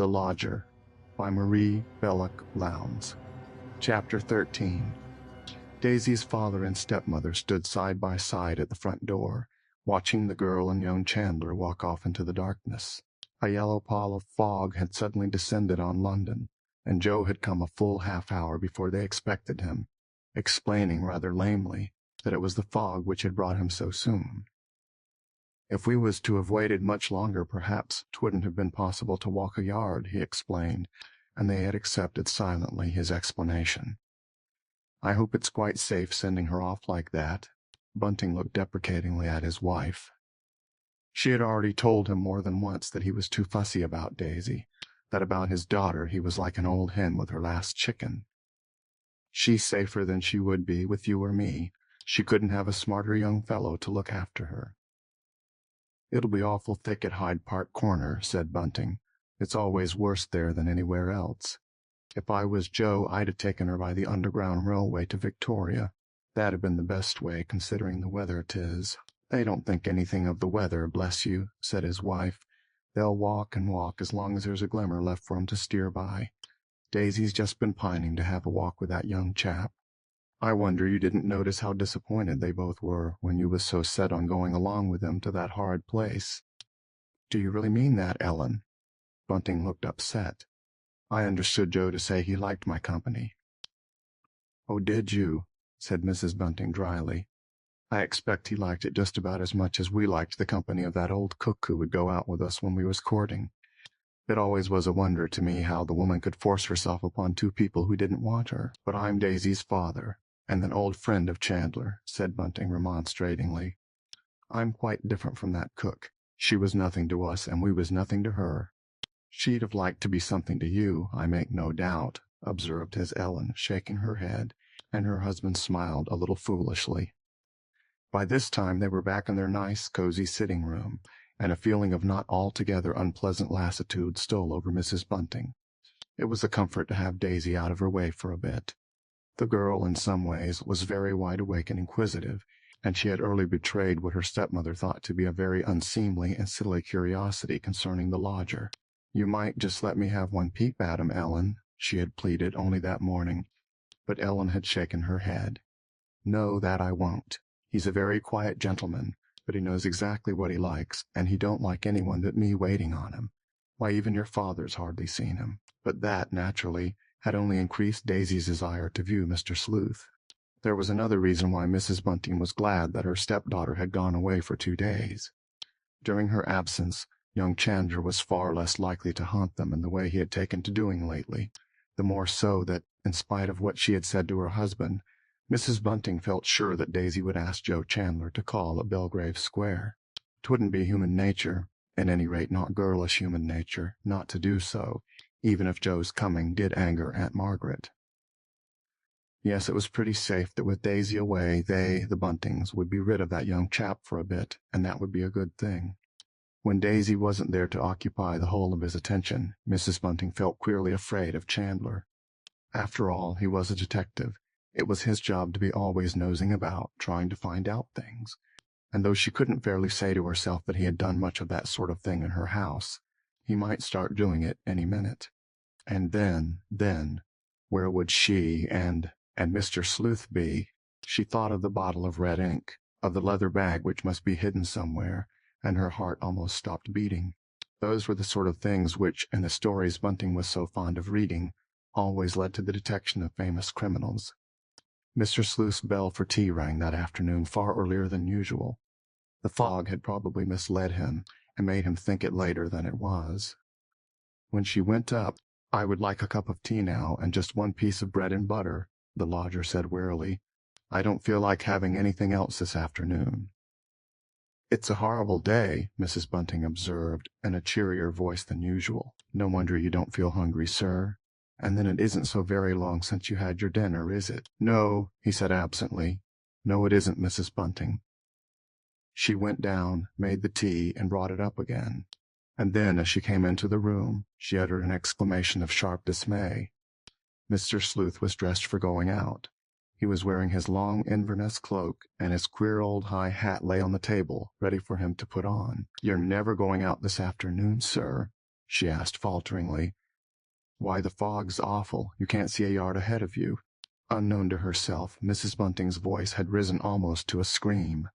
The Lodger by Marie Belloc Lowndes. Chapter 13. Daisy's father and stepmother stood side by side at the front door, watching the girl and young Chandler walk off into the darkness. A yellow pall of fog had suddenly descended on London, and Joe had come a full half-hour before they expected him, explaining rather lamely that it was the fog which had brought him so soon. "If we was to have waited much longer, perhaps 'twouldn't have been possible to walk a yard," he explained, and they had accepted silently his explanation. "I hope it's quite safe sending her off like that." Bunting looked deprecatingly at his wife. She had already told him more than once that he was too fussy about Daisy, that about his daughter he was like an old hen with her last chicken. "She's safer than she would be with you or me. She couldn't have a smarter young fellow to look after her." "It'll be awful thick at Hyde Park Corner," said Bunting. "It's always worse there than anywhere else. If I was Joe, I'd have taken her by the Underground Railway to Victoria. That'd have been the best way, considering the weather 'tis." "They don't think anything of the weather, bless you," said his wife. "They'll walk and walk as long as there's a glimmer left for 'em to steer by. Daisy's just been pining to have a walk with that young chap. I wonder you didn't notice how disappointed they both were when you was so set on going along with them to that horrid place." "Do you really mean that, Ellen?" Bunting looked upset. "I understood Joe to say he liked my company." "Oh, did you?" said Mrs. Bunting dryly. "I expect he liked it just about as much as we liked the company of that old cook who would go out with us when we was courting. It always was a wonder to me how the woman could force herself upon two people who didn't want her. But I'm Daisy's father, and an old friend of Chandler," said Bunting remonstratingly. "I'm quite different from that cook. She was nothing to us, and we was nothing to her." "She'd have liked to be something to you, I make no doubt," observed his Ellen, shaking her head, and her husband smiled a little foolishly. By this time they were back in their nice, cozy sitting-room, and a feeling of not altogether unpleasant lassitude stole over Mrs. Bunting. It was a comfort to have Daisy out of her way for a bit. The girl, in some ways, was very wide-awake and inquisitive, and she had early betrayed what her stepmother thought to be a very unseemly and silly curiosity concerning the lodger. "You might just let me have one peep at him, Ellen," she had pleaded only that morning, but Ellen had shaken her head. "No, that I won't. He's a very quiet gentleman, but he knows exactly what he likes, and he don't like anyone but me waiting on him. Why, even your father's hardly seen him." But that, naturally, had only increased Daisy's desire to view Mr. Sleuth. There was another reason why Mrs. Bunting was glad that her stepdaughter had gone away for 2 days. During her absence, young Chandler was far less likely to haunt them in the way he had taken to doing lately, the more so that, in spite of what she had said to her husband, Mrs. Bunting felt sure that Daisy would ask Joe Chandler to call at Belgrave Square. 'Twouldn't be human nature, at any rate not girlish human nature, not to do so, even if Joe's coming did anger Aunt Margaret. Yes, it was pretty safe that with Daisy away, they, the Buntings, would be rid of that young chap for a bit, and that would be a good thing. When Daisy wasn't there to occupy the whole of his attention, Mrs. Bunting felt queerly afraid of Chandler. After all, he was a detective. It was his job to be always nosing about, trying to find out things, and though she couldn't fairly say to herself that he had done much of that sort of thing in her house, he might start doing it any minute. And then, where would she and Mr. Sleuth be? She thought of the bottle of red ink, of the leather bag which must be hidden somewhere, and her heart almost stopped beating. Those were the sort of things which, in the stories Bunting was so fond of reading, always led to the detection of famous criminals. Mr. Sleuth's bell for tea rang that afternoon far earlier than usual. The fog had probably misled him, and made him think it later than it was. When she went up, "I would like a cup of tea now, and just one piece of bread and butter," the lodger said wearily. "I don't feel like having anything else this afternoon." "It's a horrible day," Mrs. Bunting observed, in a cheerier voice than usual. "No wonder you don't feel hungry, sir. And then it isn't so very long since you had your dinner, is it?" "No," he said absently. "No, it isn't, Mrs. Bunting." She went down, made the tea, and brought it up again. And then, as she came into the room, she uttered an exclamation of sharp dismay. Mr. Sleuth was dressed for going out. He was wearing his long Inverness cloak, and his queer old high hat lay on the table, ready for him to put on. "You're never going out this afternoon, sir?" she asked falteringly. "Why, the fog's awful. You can't see a yard ahead of you." Unknown to herself, Mrs. Bunting's voice had risen almost to a scream.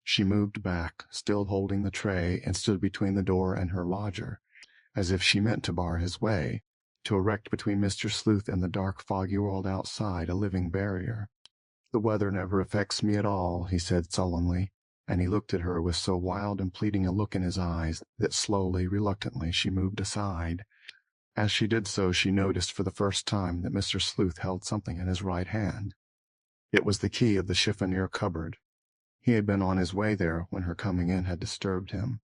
She moved back, still holding the tray, and stood between the door and her lodger, as if she meant to bar his way, to erect between Mr. Sleuth and the dark, foggy world outside a living barrier. "The weather never affects me at all," he said sullenly, and he looked at her with so wild and pleading a look in his eyes that slowly, reluctantly, she moved aside. As she did so, she noticed for the first time that Mr. Sleuth held something in his right hand. It was the key of the chiffonier cupboard. He had been on his way there when her coming in had disturbed him.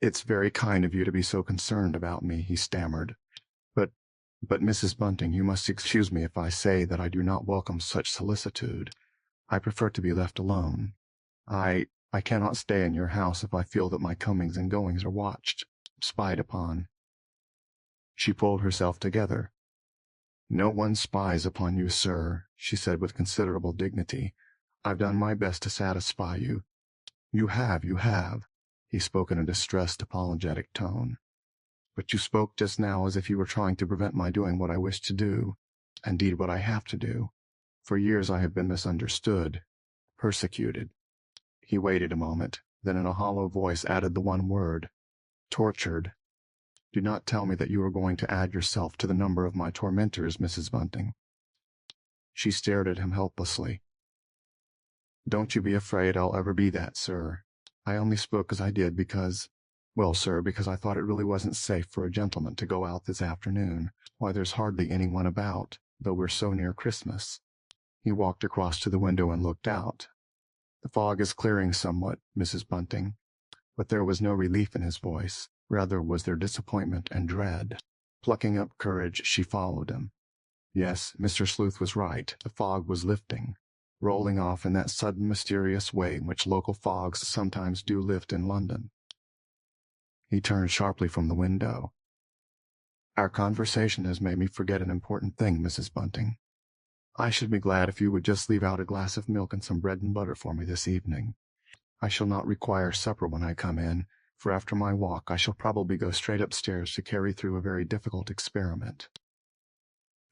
"It's very kind of you to be so concerned about me," he stammered. But Mrs. Bunting, you must excuse me if I say that I do not welcome such solicitude. I prefer to be left alone. I cannot stay in your house if I feel that my comings and goings are watched, spied upon." She pulled herself together. "No one spies upon you, sir," she said with considerable dignity. "I've done my best to satisfy you." You have. He spoke in a distressed, apologetic tone. "But you spoke just now as if you were trying to prevent my doing what I wish to do, indeed what I have to do. For years I have been misunderstood, persecuted." He waited a moment, then in a hollow voice added the one word, "tortured." "Do not tell me that you are going to add yourself to the number of my tormentors, Mrs. Bunting." She stared at him helplessly. "Don't you be afraid I'll ever be that, sir. I only spoke as I did because, well, sir, because I thought it really wasn't safe for a gentleman to go out this afternoon. Why, there's hardly anyone about, though we're so near Christmas." He walked across to the window and looked out. "The fog is clearing somewhat, Mrs. Bunting." But there was no relief in his voice. Rather was there disappointment and dread. Plucking up courage, she followed him. Yes, Mr. Sleuth was right. The fog was lifting, rolling off in that sudden mysterious way in which local fogs sometimes do lift in London. He turned sharply from the window. "Our conversation has made me forget an important thing, Mrs. Bunting. I should be glad if you would just leave out a glass of milk and some bread and butter for me this evening. I shall not require supper when I come in, for after my walk I shall probably go straight upstairs to carry through a very difficult experiment."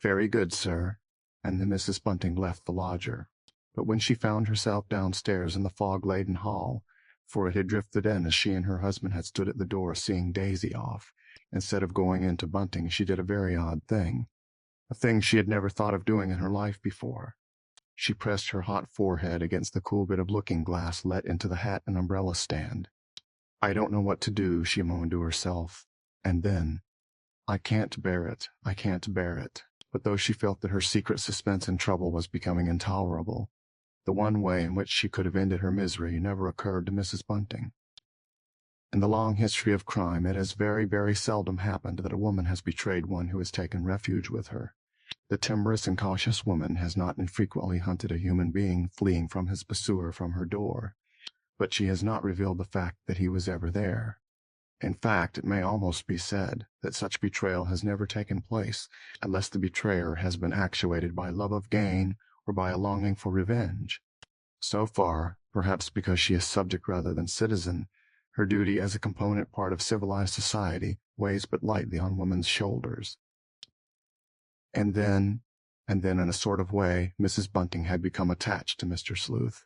"Very good, sir," and then Mrs. Bunting left the lodger. But when she found herself downstairs in the fog-laden hall, for it had drifted in as she and her husband had stood at the door seeing Daisy off, instead of going into Bunting, she did a very odd thing, a thing she had never thought of doing in her life before. She pressed her hot forehead against the cool bit of looking-glass let into the hat and umbrella stand. "I don't know what to do," she moaned to herself, and then, "I can't bear it, I can't bear it." But though she felt that her secret suspense and trouble was becoming intolerable, the one way in which she could have ended her misery never occurred to Mrs. Bunting. In the long history of crime, it has very, very seldom happened that a woman has betrayed one who has taken refuge with her. The timorous and cautious woman has not infrequently hunted a human being fleeing from his pursuer from her door, but she has not revealed the fact that he was ever there. In fact, it may almost be said that such betrayal has never taken place unless the betrayer has been actuated by love of gain or by a longing for revenge. So far, perhaps because she is subject rather than citizen, her duty as a component part of civilized society weighs but lightly on woman's shoulders. And then in a sort of way, Mrs. Bunting had become attached to Mr. Sleuth.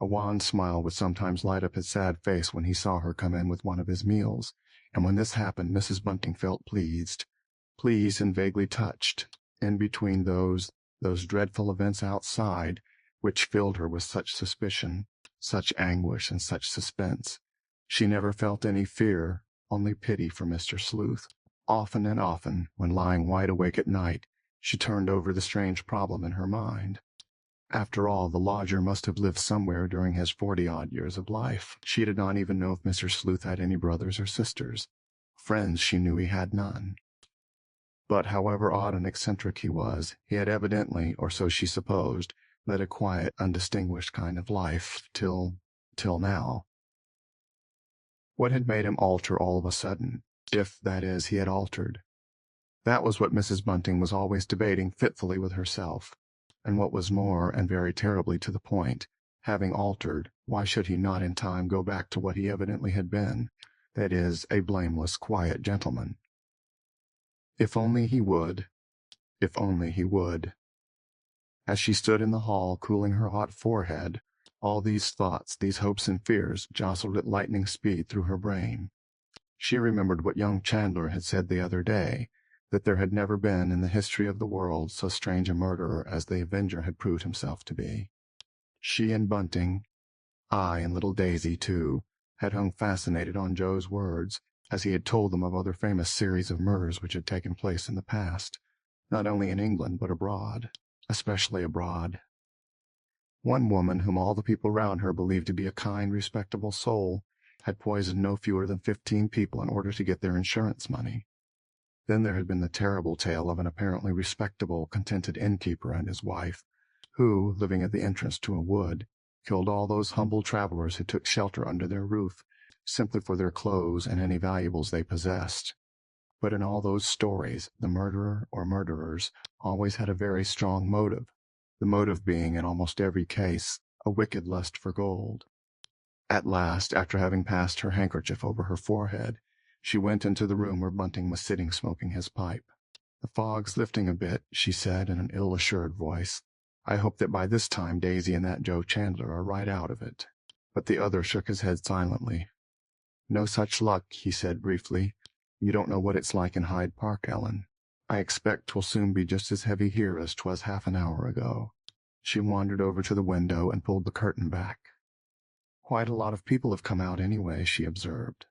A wan smile would sometimes light up his sad face when he saw her come in with one of his meals, and when this happened Mrs. Bunting felt pleased and vaguely touched. In between those dreadful events outside, which filled her with such suspicion, such anguish, and such suspense, she never felt any fear, only pity for Mr. Sleuth. Often and often, when lying wide awake at night, she turned over the strange problem in her mind. After all, the lodger must have lived somewhere during his 40-odd years of life. She did not even know if Mr. Sleuth had any brothers or sisters. Friends, she knew he had none. But however odd and eccentric he was, he had evidently, or so she supposed, led a quiet, undistinguished kind of life till now. What had made him alter all of a sudden, if, that is, he had altered? That was what Mrs. Bunting was always debating fitfully with herself. And what was more, and very terribly to the point, having altered, why should he not in time go back to what he evidently had been, That is, a blameless, quiet gentleman. If only he would. If only he would. As she stood in the hall cooling her hot forehead, all these thoughts, these hopes and fears, jostled at lightning speed through her brain. She remembered what young Chandler had said the other day, that there had never been in the history of the world so strange a murderer as the Avenger had proved himself to be. She and Bunting, I and little Daisy, too, had hung fascinated on Joe's words, as he had told them of other famous series of murders which had taken place in the past, not only in England but abroad, especially abroad. One woman, whom all the people round her believed to be a kind, respectable soul, had poisoned no fewer than 15 people in order to get their insurance money. Then there had been the terrible tale of an apparently respectable, contented innkeeper and his wife, who, living at the entrance to a wood, killed all those humble travelers who took shelter under their roof, simply for their clothes and any valuables they possessed. But in all those stories, the murderer or murderers always had a very strong motive, the motive being, in almost every case, a wicked lust for gold. At last, after having passed her handkerchief over her forehead, she went into the room where Bunting was sitting smoking his pipe. "The fog's lifting a bit," she said in an ill-assured voice. "I hope that by this time Daisy and that Joe Chandler are right out of it." But the other shook his head silently. "No such luck," he said briefly. "You don't know what it's like in Hyde Park, Ellen. I expect 'twill soon be just as heavy here as 'twas half an hour ago." She wandered over to the window and pulled the curtain back. "Quite a lot of people have come out anyway," she observed.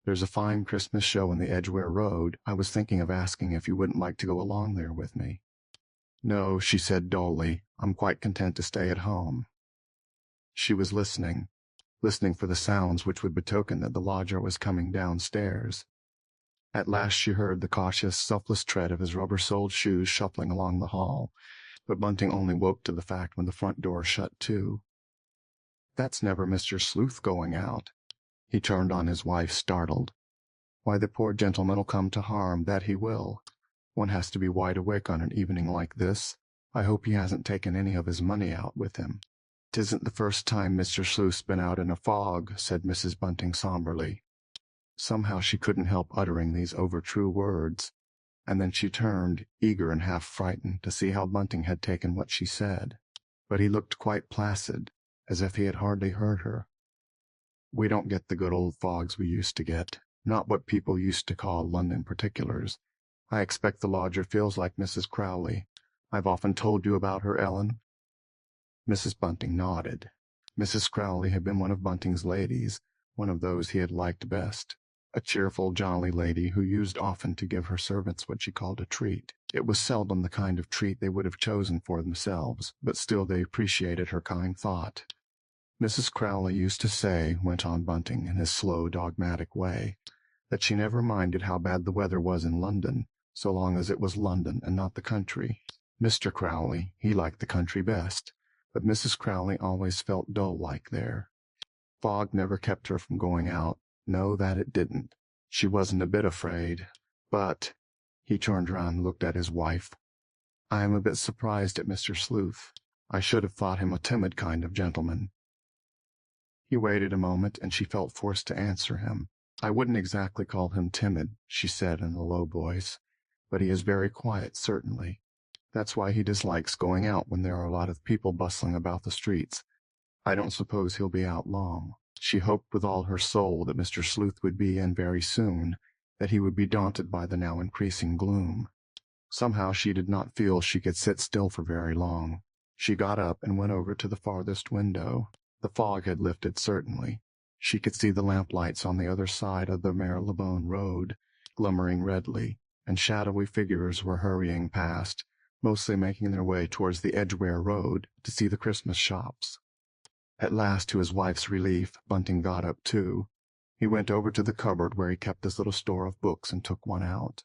"There's a fine Christmas show in the Edgware Road. I was thinking of asking if you wouldn't like to go along there with me." "No," she said dully. "I'm quite content to stay at home." She was listening for the sounds which would betoken that the lodger was coming downstairs. At last she heard the cautious, selfless tread of his rubber-soled shoes shuffling along the hall, but Bunting only woke to the fact when the front door shut to. "That's never Mr. Sleuth going out." He turned on his wife, startled. "Why, the poor gentleman'll come to harm, that he will. One has to be wide awake on an evening like this. I hope he hasn't taken any of his money out with him." "'Tisn't the first time Mr. Sleuth's been out in a fog," said Mrs. Bunting somberly. Somehow she couldn't help uttering these overtrue words, and then she turned, eager and half frightened, to see how Bunting had taken what she said. But he looked quite placid, as if he had hardly heard her. "We don't get the good old fogs we used to get, not what people used to call London particulars. I expect the lodger feels like Mrs. Crowley. I've often told you about her, Ellen." Mrs. Bunting nodded. Mrs. Crowley had been one of Bunting's ladies, one of those he had liked best. A cheerful, jolly lady who used often to give her servants what she called a treat. It was seldom the kind of treat they would have chosen for themselves, but still they appreciated her kind thought. "Mrs. Crowley used to say," went on Bunting in his slow, dogmatic way, "that she never minded how bad the weather was in London, so long as it was London and not the country. Mr. Crowley, he liked the country best, but Mrs. Crowley always felt dull-like there. Fog never kept her from going out. No, that it didn't. She wasn't a bit afraid. But—" he turned round and looked at his wife. "I am a bit surprised at Mr. Sleuth. I should have thought him a timid kind of gentleman." He waited a moment, and she felt forced to answer him. "I wouldn't exactly call him timid," she said in a low voice, "but he is very quiet, certainly. That's why he dislikes going out when there are a lot of people bustling about the streets. I don't suppose he'll be out long." She hoped with all her soul that Mr. Sleuth would be in very soon, that he would be daunted by the now increasing gloom. Somehow she did not feel she could sit still for very long. She got up and went over to the farthest window. The fog had lifted, certainly. She could see the lamplights on the other side of the Marylebone Road, glimmering redly, and shadowy figures were hurrying past, mostly making their way towards the Edgware Road to see the Christmas shops. At last, to his wife's relief, Bunting got up too. He went over to the cupboard where he kept his little store of books and took one out.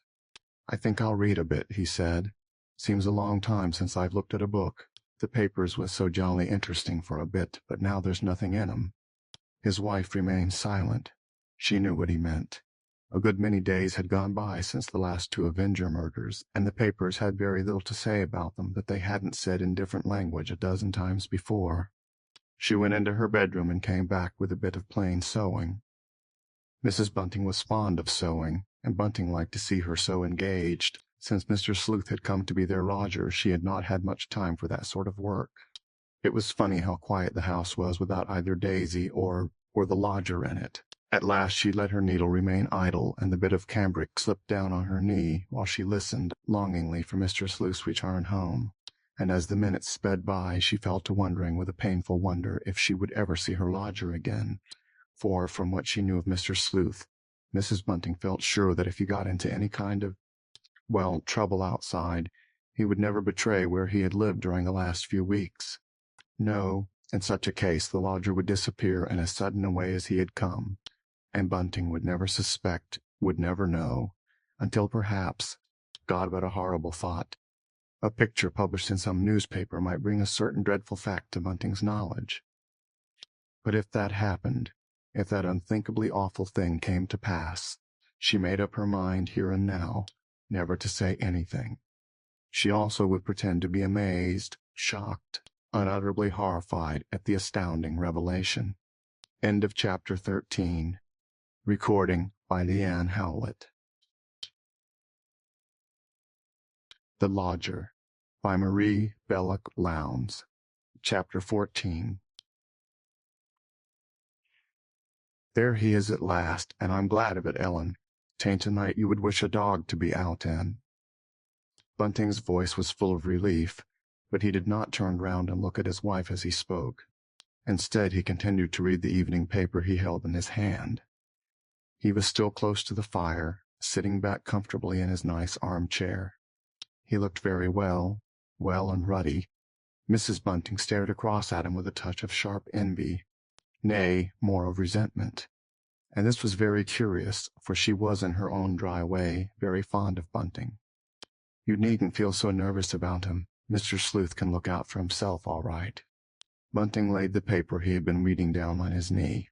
"I think I'll read a bit," he said. "Seems a long time since I've looked at a book. The papers was so jolly interesting for a bit, but now there's nothing in 'em." His wife remained silent. She knew what he meant. A good many days had gone by since the last 2 Avenger murders, and the papers had very little to say about them that they hadn't said in different language a dozen times before. She went into her bedroom and came back with a bit of plain sewing. Mrs. Bunting was fond of sewing, and Bunting liked to see her so engaged. Since Mr. Sleuth had come to be their lodger, she had not had much time for that sort of work. It was funny how quiet the house was without either Daisy or the lodger in it. At last she let her needle remain idle, and the bit of cambric slipped down on her knee while she listened longingly for Mr. Sleuth's return home. And as the minutes sped by, she fell to wondering with a painful wonder if she would ever see her lodger again. For, from what she knew of Mr. Sleuth, Mrs. Bunting felt sure that if he got into any kind of, trouble outside, he would never betray where he had lived during the last few weeks. No, in such a case the lodger would disappear in as sudden a way as he had come, and Bunting would never suspect, would never know, until perhaps, God, what a horrible thought, a picture published in some newspaper might bring a certain dreadful fact to Bunting's knowledge. But if that happened, if that unthinkably awful thing came to pass, she made up her mind here and now never to say anything. She also would pretend to be amazed, shocked, unutterably horrified at the astounding revelation. End of Chapter 13. Recording by Leanne Howlett. The Lodger by Marie Belloc Lowndes. Chapter 14. There he is at last, and I'm glad of it, Ellen. 'Tain't a night you would wish a dog to be out in. Bunting's voice was full of relief, but he did not turn round and look at his wife as he spoke. Instead, he continued to read the evening paper he held in his hand. He was still close to the fire, sitting back comfortably in his nice armchair. He looked very well and ruddy. Mrs. Bunting stared across at him with a touch of sharp envy, nay, more of resentment. And this was very curious, for she was in her own dry way very fond of Bunting. You needn't feel so nervous about him. Mr. Sleuth can look out for himself all right. Bunting laid the paper he had been reading down on his knee.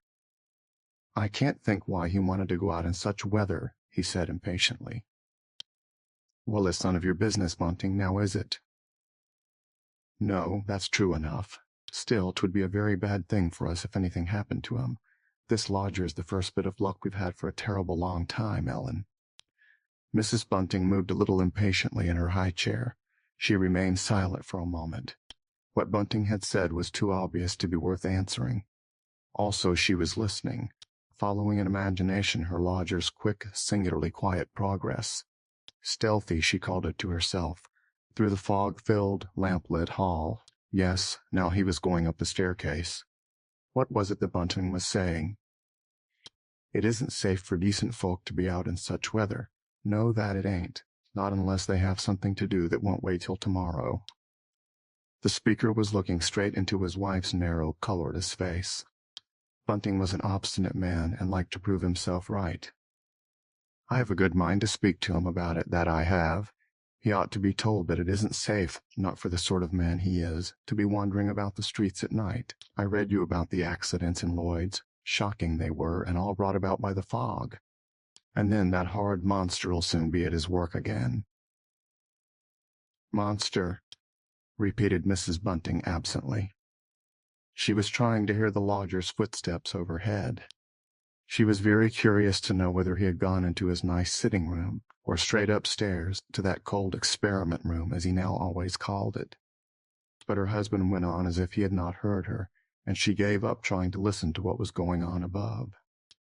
I can't think why he wanted to go out in such weather, he said impatiently. Well, it's none of your business, Bunting, now is it? No, that's true enough. Still, 'twould be a very bad thing for us if anything happened to him. This lodger is the first bit of luck we've had for a terrible long time, Ellen. Mrs. Bunting moved a little impatiently in her high chair. She remained silent for a moment. What Bunting had said was too obvious to be worth answering. Also, she was listening, following in imagination her lodger's quick, singularly quiet progress. Stealthy, she called it to herself, through the fog-filled, lamp-lit hall. Yes, now he was going up the staircase. What was it that Bunting was saying? It isn't safe for decent folk to be out in such weather. No, that it ain't. Not unless they have something to do that won't wait till tomorrow. The speaker was looking straight into his wife's narrow, colorless face. Bunting was an obstinate man and liked to prove himself right. I have a good mind to speak to him about it, that I have. He ought to be told that it isn't safe, not for the sort of man he is, to be wandering about the streets at night. I read you about the accidents in Lowndes. Shocking they were, and all brought about by the fog. And then that horrid monster'll soon be at his work again. Monster, repeated Mrs. Bunting absently. She was trying to hear the lodger's footsteps overhead. She was very curious to know whether he had gone into his nice sitting room, or straight upstairs to that cold experiment room, as he now always called it. But her husband went on as if he had not heard her, and she gave up trying to listen to what was going on above.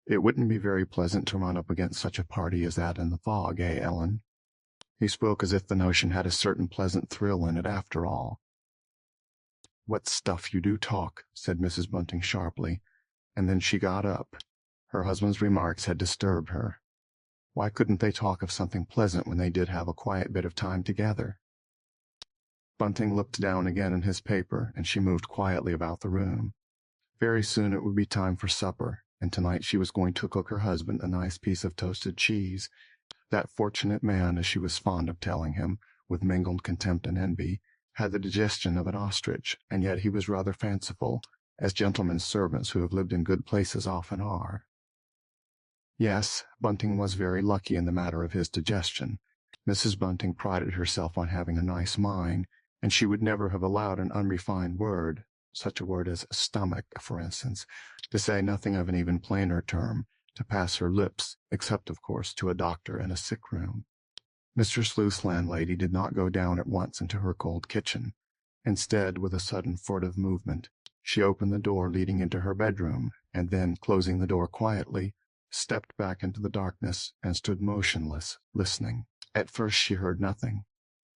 It wouldn't be very pleasant to run up against such a party as that in the fog, eh, Ellen? He spoke as if the notion had a certain pleasant thrill in it after all. What stuff you do talk, said Mrs. Bunting sharply, and then she got up. Her husband's remarks had disturbed her. Why couldn't they talk of something pleasant when they did have a quiet bit of time together? Bunting looked down again in his paper, and she moved quietly about the room. Very soon it would be time for supper, and tonight she was going to cook her husband a nice piece of toasted cheese. That fortunate man, as she was fond of telling him, with mingled contempt and envy, had the digestion of an ostrich, and yet he was rather fanciful, as gentlemen's servants who have lived in good places often are. Yes, Bunting was very lucky in the matter of his digestion. Mrs. Bunting prided herself on having a nice mind, and she would never have allowed an unrefined word, such a word as stomach, for instance, to say nothing of an even plainer term, to pass her lips, except, of course, to a doctor and a sick room. Mr. Sleuth's landlady did not go down at once into her cold kitchen. Instead, with a sudden furtive movement, she opened the door leading into her bedroom, and then, closing the door quietly, stepped back into the darkness and stood motionless, listening. At first she heard nothing,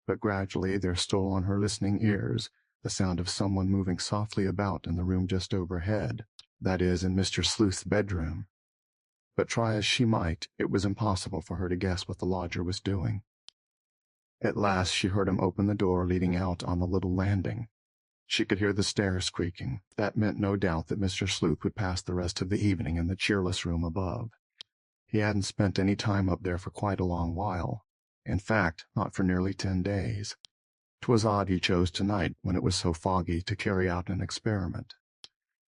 but gradually there stole on her listening ears the sound of someone moving softly about in the room just overhead, that is, in Mr. Sleuth's bedroom. But try as she might, it was impossible for her to guess what the lodger was doing. At last she heard him open the door leading out on the little landing. She could hear the stairs creaking. That meant no doubt that Mr. Sleuth would pass the rest of the evening in the cheerless room above. He hadn't spent any time up there for quite a long while. In fact, not for nearly 10 days. 'Twas odd he chose tonight, when it was so foggy, to carry out an experiment.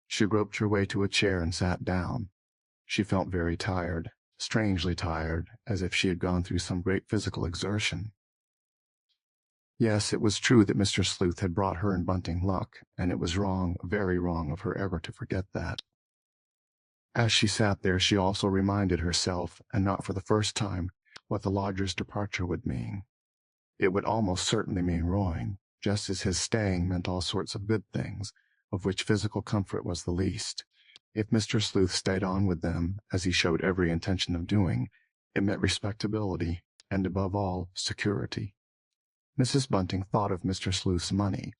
She groped her way to a chair and sat down. She felt very tired, strangely tired, as if she had gone through some great physical exertion. Yes, it was true that Mr. Sleuth had brought her and Bunting luck, and it was wrong, very wrong of her ever to forget that. As she sat there, she also reminded herself, and not for the first time, what the lodger's departure would mean. It would almost certainly mean ruin, just as his staying meant all sorts of good things, of which physical comfort was the least. If Mr. Sleuth stayed on with them, as he showed every intention of doing, it meant respectability, and above all, security. Mrs. Bunting thought of Mr. Sleuth's money.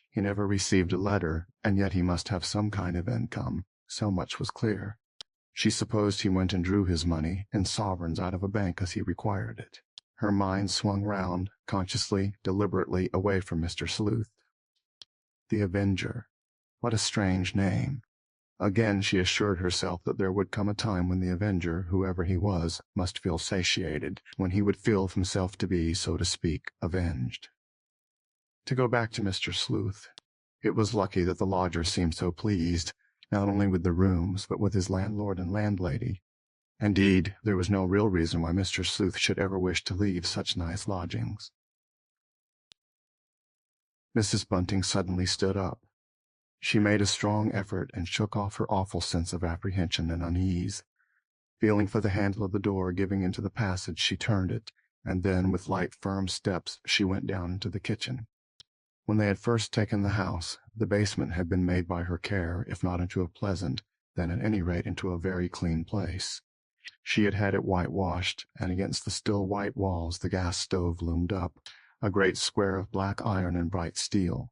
He never received a letter, and yet he must have some kind of income, so much was clear. She supposed he went and drew his money in sovereigns out of a bank as he required it. Her mind swung round, consciously, deliberately, away from Mr. Sleuth. The Avenger. What a strange name. Again she assured herself that there would come a time when the Avenger, whoever he was, must feel satiated, when he would feel himself to be, so to speak, avenged. To go back to Mr. Sleuth, it was lucky that the lodger seemed so pleased, not only with the rooms, but with his landlord and landlady. Indeed, there was no real reason why Mr. Sleuth should ever wish to leave such nice lodgings. Mrs. Bunting suddenly stood up. She made a strong effort and shook off her awful sense of apprehension and unease. Feeling for the handle of the door giving into the passage, she turned it, and then, with light, firm steps, she went down into the kitchen. When they had first taken the house, the basement had been made by her care, if not into a pleasant, then at any rate into a very clean place. She had had it whitewashed, and against the still white walls the gas stove loomed up, a great square of black iron and bright steel.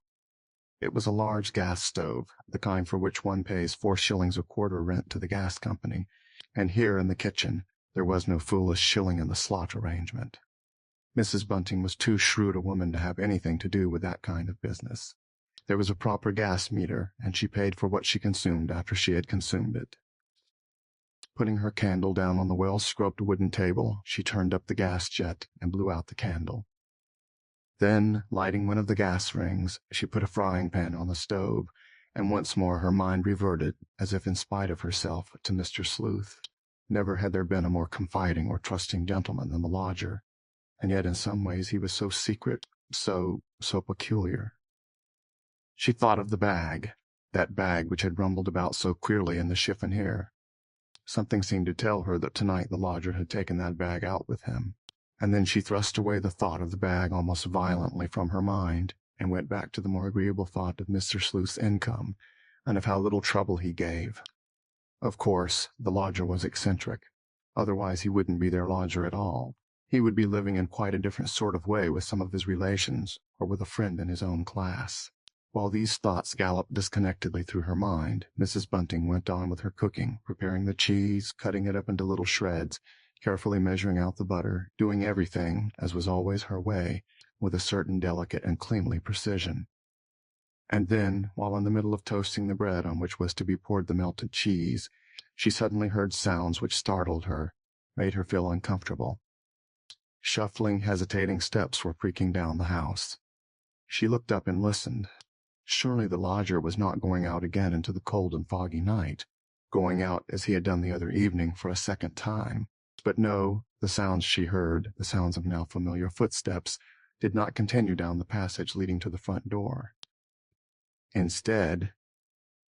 It was a large gas stove, the kind for which one pays 4 shillings a quarter rent to the gas company, and here in the kitchen there was no foolish shilling in the slot arrangement. Mrs. Bunting was too shrewd a woman to have anything to do with that kind of business. There was a proper gas meter, and she paid for what she consumed after she had consumed it. Putting her candle down on the well-scrubbed wooden table, she turned up the gas jet and blew out the candle. Then, lighting one of the gas rings, she put a frying pan on the stove, and once more her mind reverted, as if in spite of herself, to Mr. Sleuth. Never had there been a more confiding or trusting gentleman than the lodger, and yet in some ways he was so secret, so peculiar. She thought of the bag, that bag which had rumbled about so queerly in the chiffonier. Something seemed to tell her that tonight the lodger had taken that bag out with him. And then she thrust away the thought of the bag almost violently from her mind, and went back to the more agreeable thought of Mr. Sleuth's income, and of how little trouble he gave. Of course, the lodger was eccentric. Otherwise he wouldn't be their lodger at all. He would be living in quite a different sort of way with some of his relations, or with a friend in his own class. While these thoughts galloped disconnectedly through her mind, Mrs. Bunting went on with her cooking, preparing the cheese, cutting it up into little shreds, carefully measuring out the butter, doing everything, as was always her way, with a certain delicate and cleanly precision. And then, while in the middle of toasting the bread on which was to be poured the melted cheese, she suddenly heard sounds which startled her, made her feel uncomfortable. Shuffling, hesitating steps were creaking down the house. She looked up and listened. Surely the lodger was not going out again into the cold and foggy night, going out, as he had done the other evening, for a second time. But no, the sounds she heard, the sounds of now familiar footsteps, did not continue down the passage leading to the front door. Instead,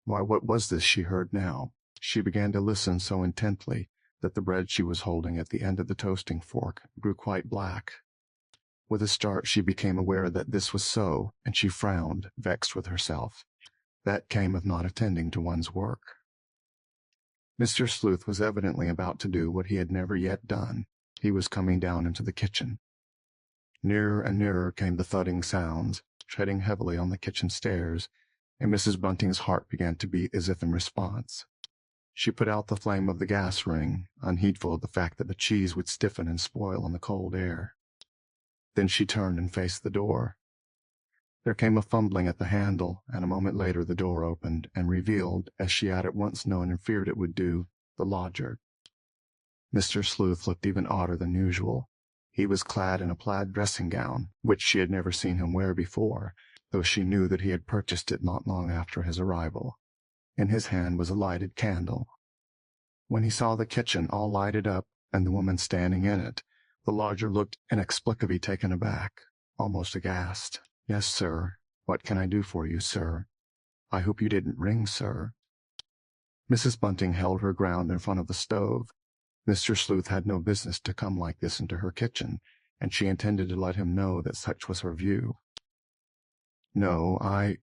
why, what was this she heard now? She began to listen so intently that the bread she was holding at the end of the toasting fork grew quite black. With a start she became aware that this was so, and she frowned, vexed with herself. That came of not attending to one's work. Mr. Sleuth was evidently about to do what he had never yet done. He was coming down into the kitchen. Nearer and nearer came the thudding sounds, treading heavily on the kitchen stairs, and Mrs. Bunting's heart began to beat as if in response. She put out the flame of the gas ring, unheedful of the fact that the cheese would stiffen and spoil in the cold air. Then she turned and faced the door. There came a fumbling at the handle, and a moment later the door opened and revealed, as she had at once known and feared it would do, the lodger. Mr. Sleuth looked even odder than usual. He was clad in a plaid dressing-gown, which she had never seen him wear before, though she knew that he had purchased it not long after his arrival. In his hand was a lighted candle. When he saw the kitchen all lighted up, and the woman standing in it, the lodger looked inexplicably taken aback, almost aghast. "Yes, sir. What can I do for you, sir? I hope you didn't ring, sir." Mrs. Bunting held her ground in front of the stove. Mr. Sleuth had no business to come like this into her kitchen, and she intended to let him know that such was her view. "No, I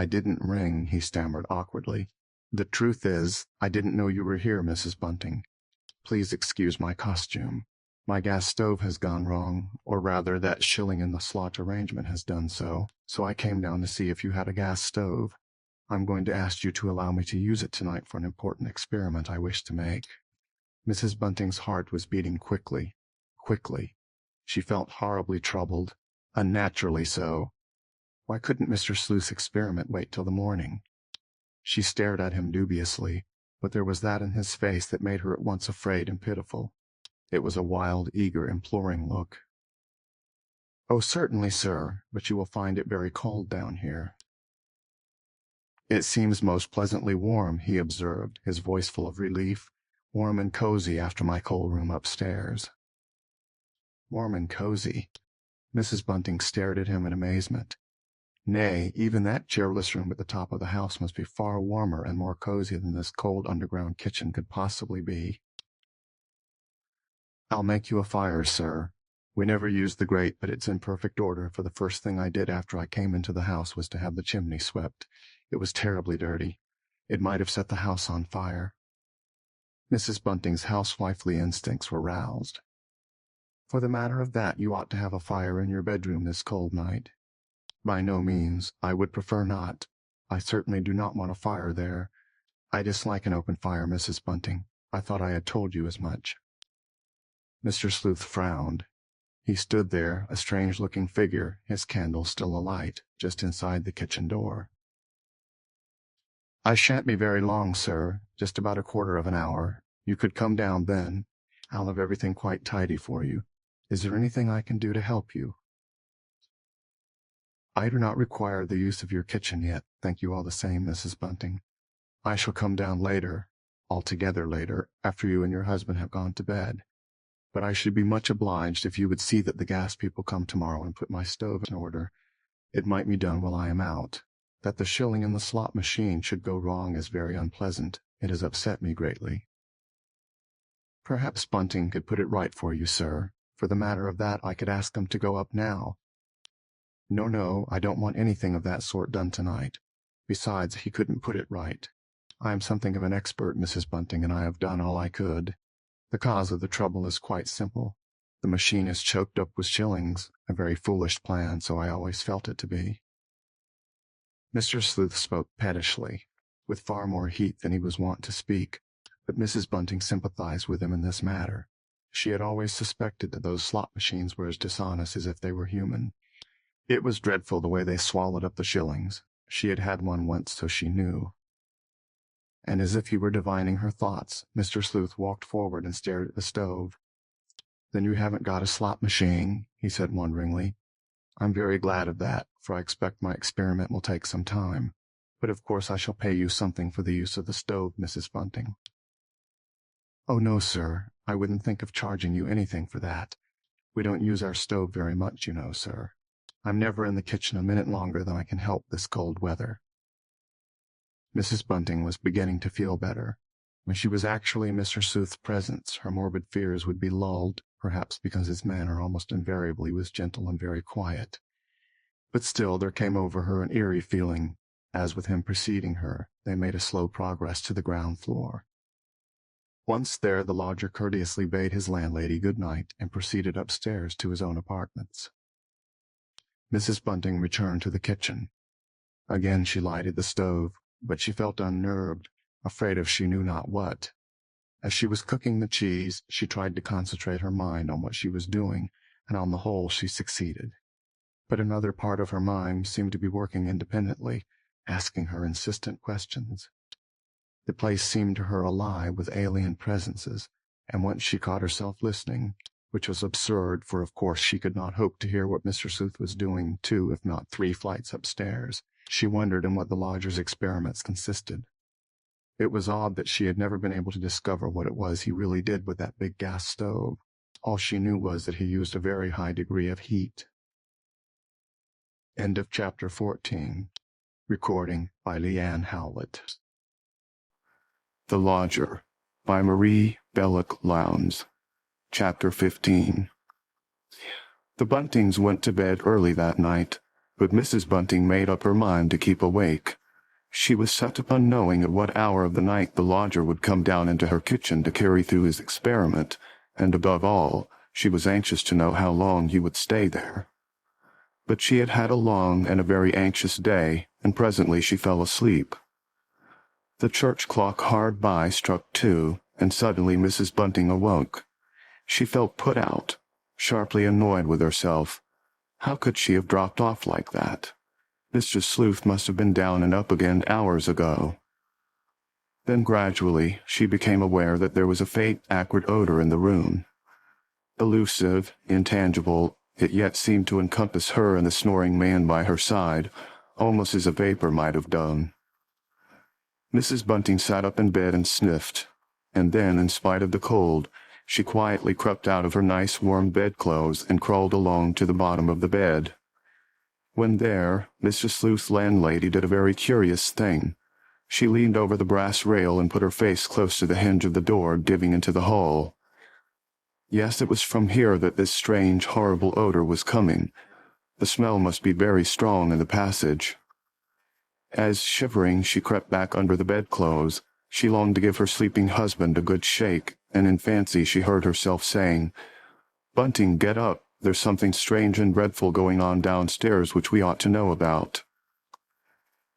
didn't ring," he stammered awkwardly. "The truth is, I didn't know you were here, Mrs. Bunting. Please excuse my costume. My gas stove has gone wrong, or rather that shilling in the slot arrangement has done so I came down to see if you had a gas stove. I'm going to ask you to allow me to use it tonight for an important experiment I wish to make." Mrs. Bunting's heart was beating quickly, quickly. She felt horribly troubled, unnaturally so. Why couldn't Mr. Sleuth's experiment wait till the morning? She stared at him dubiously, but there was that in his face that made her at once afraid and pitiful. It was a wild, eager, imploring look. "Oh, certainly, sir, but you will find it very cold down here." "It seems most pleasantly warm," he observed, his voice full of relief. "Warm and cozy after my cold room upstairs." Warm and cozy? Mrs. Bunting stared at him in amazement. Nay, even that cheerless room at the top of the house must be far warmer and more cozy than this cold underground kitchen could possibly be. "I'll make you a fire, sir. We never use the grate, but it's in perfect order, for the first thing I did after I came into the house was to have the chimney swept. It was terribly dirty. It might have set the house on fire." Mrs. Bunting's housewifely instincts were roused. "For the matter of that, you ought to have a fire in your bedroom this cold night." "By no means. I would prefer not. I certainly do not want a fire there. I dislike an open fire, Mrs. Bunting. I thought I had told you as much." Mr. Sleuth frowned. He stood there, a strange-looking figure, his candle still alight, just inside the kitchen door. "I shan't be very long, sir. Just about a quarter of an hour. You could come down then. I'll have everything quite tidy for you. Is there anything I can do to help you?" "I do not require the use of your kitchen yet, thank you all the same, Mrs. Bunting. I shall come down later, altogether later, after you and your husband have gone to bed. But I should be much obliged if you would see that the gas people come tomorrow and put my stove in order. It might be done while I am out. That the shilling in the slot machine should go wrong is very unpleasant. It has upset me greatly." "Perhaps Bunting could put it right for you, sir. For the matter of that, I could ask them to go up now." "No, no, I don't want anything of that sort done tonight. Besides, he couldn't put it right. I am something of an expert, Mrs. Bunting, and I have done all I could. The cause of the trouble is quite simple. The machine is choked up with shillings, a very foolish plan, so I always felt it to be." Mr. Sleuth spoke pettishly, with far more heat than he was wont to speak, but Mrs. Bunting sympathized with him in this matter. She had always suspected that those slot machines were as dishonest as if they were human. It was dreadful the way they swallowed up the shillings. She had had one once, so she knew. And as if he were divining her thoughts, Mr. Sleuth walked forward and stared at the stove. "Then you haven't got a slot machine?" he said wonderingly. "I'm very glad of that, for I expect my experiment will take some time. But of course I shall pay you something for the use of the stove, Mrs. Bunting." "Oh, no, sir. I wouldn't think of charging you anything for that. We don't use our stove very much, you know, sir. I'm never in the kitchen a minute longer than I can help this cold weather." Mrs. Bunting was beginning to feel better, When she was actually in Mr. Sooth's presence, her morbid fears would be lulled, perhaps because his manner almost invariably was gentle and very quiet. But still there came over her an eerie feeling, as with him preceding her, they made a slow progress to the ground floor. Once there, the lodger courteously bade his landlady good night and proceeded upstairs to his own apartments. Mrs. Bunting returned to the kitchen. Again she lighted the stove, but she felt unnerved, afraid of she knew not what. As she was cooking the cheese, she tried to concentrate her mind on what she was doing, and on the whole she succeeded. But another part of her mind seemed to be working independently, asking her insistent questions. The place seemed to her alive with alien presences, and once she caught herself listening, which was absurd, for of course she could not hope to hear what Mr. Sooth was doing 2, if not 3 flights upstairs. She wondered in what the lodger's experiments consisted. It was odd that she had never been able to discover what it was he really did with that big gas stove. All she knew was that he used a very high degree of heat. End of Chapter 14. Recording by Leanne Howlett. The Lodger by Marie Belloc Lowndes. Chapter 15. The Buntings went to bed early that night, but Mrs. Bunting made up her mind to keep awake. She was set upon knowing at what hour of the night the lodger would come down into her kitchen to carry through his experiment, and above all, she was anxious to know how long he would stay there. But she had had a long and a very anxious day, and presently she fell asleep. The church clock hard by struck 2, and suddenly Mrs. Bunting awoke. She felt put out, sharply annoyed with herself. How could she have dropped off like that? Mr. Sleuth must have been down and up again hours ago. Then gradually she became aware that there was a faint, acrid odor in the room. Elusive, intangible, it yet seemed to encompass her and the snoring man by her side, almost as a vapor might have done. Mrs. Bunting sat up in bed and sniffed, and then, in spite of the cold, she quietly crept out of her nice warm bedclothes and crawled along to the bottom of the bed. When there, Mr. Sleuth's landlady did a very curious thing. She leaned over the brass rail and put her face close to the hinge of the door giving into the hall. Yes, it was from here that this strange, horrible odor was coming. The smell must be very strong in the passage. As, shivering, she crept back under the bedclothes, she longed to give her sleeping husband a good shake, and in fancy she heard herself saying, "Bunting, get up. There's something strange and dreadful going on downstairs which we ought to know about."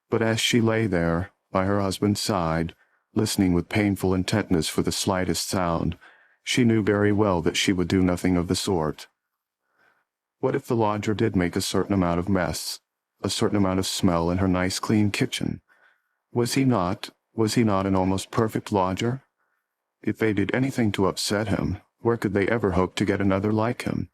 But as she lay there, by her husband's side, listening with painful intentness for the slightest sound, she knew very well that she would do nothing of the sort. What if the lodger did make a certain amount of mess, a certain amount of smell in her nice clean kitchen? Was he not an almost perfect lodger? If they did anything to upset him, where could they ever hope to get another like him?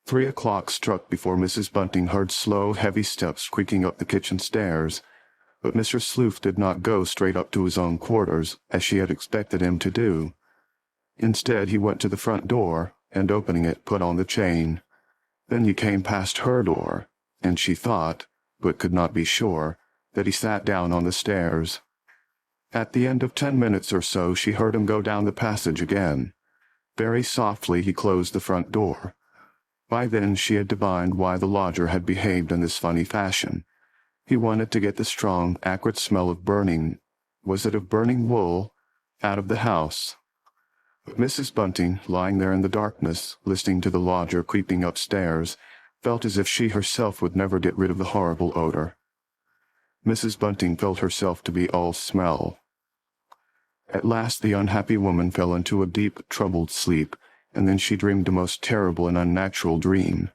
3 o'clock struck before Mrs. Bunting heard slow, heavy steps creaking up the kitchen stairs, but Mr. Sleuth did not go straight up to his own quarters, as she had expected him to do. Instead, he went to the front door, and opening it, put on the chain. Then he came past her door, and she thought, but could not be sure, that he sat down on the stairs. At the end of 10 minutes or so she heard him go down the passage again. Very softly he closed the front door. By then she had divined why the lodger had behaved in this funny fashion. He wanted to get the strong, acrid smell of burning, was it of burning wool, out of the house. But Mrs. Bunting, lying there in the darkness, listening to the lodger creeping upstairs, felt as if she herself would never get rid of the horrible odor. Mrs. Bunting felt herself to be all smell. At last the unhappy woman fell into a deep, troubled sleep, and then she dreamed a most terrible and unnatural dream.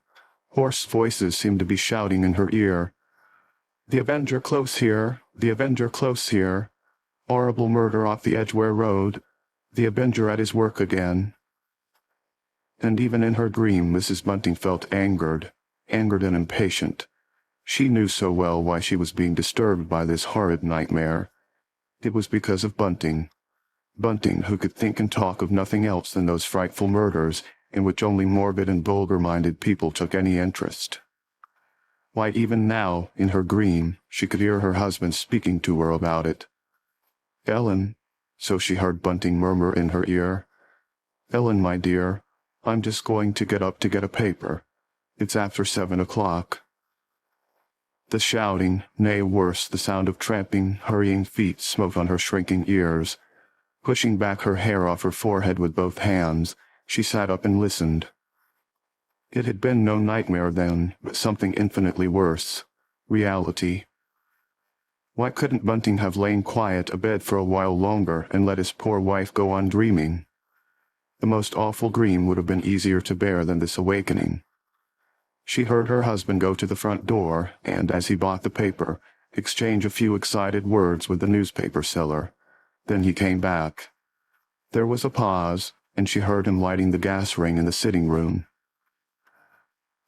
Hoarse voices seemed to be shouting in her ear, "The Avenger close here! The Avenger close here! Horrible murder off the Edgware Road! The Avenger at his work again!" And even in her dream Mrs. Bunting felt angered and impatient. She knew so well why she was being disturbed by this horrid nightmare. It was because of Bunting. Bunting, who could think and talk of nothing else than those frightful murders, in which only morbid and vulgar-minded people took any interest. Why, even now, in her dream, she could hear her husband speaking to her about it. "Ellen," so she heard Bunting murmur in her ear. "Ellen, my dear, I'm just going to get up to get a paper. It's after 7 o'clock. The shouting, nay worse, the sound of tramping, hurrying feet smote on her shrinking ears. Pushing back her hair off her forehead with both hands, she sat up and listened. It had been no nightmare then, but something infinitely worse. Reality. Why couldn't Bunting have lain quiet abed for a while longer and let his poor wife go on dreaming? The most awful dream would have been easier to bear than this awakening. She heard her husband go to the front door and, as he bought the paper, exchange a few excited words with the newspaper seller. Then he came back. There was a pause, and she heard him lighting the gas ring in the sitting room.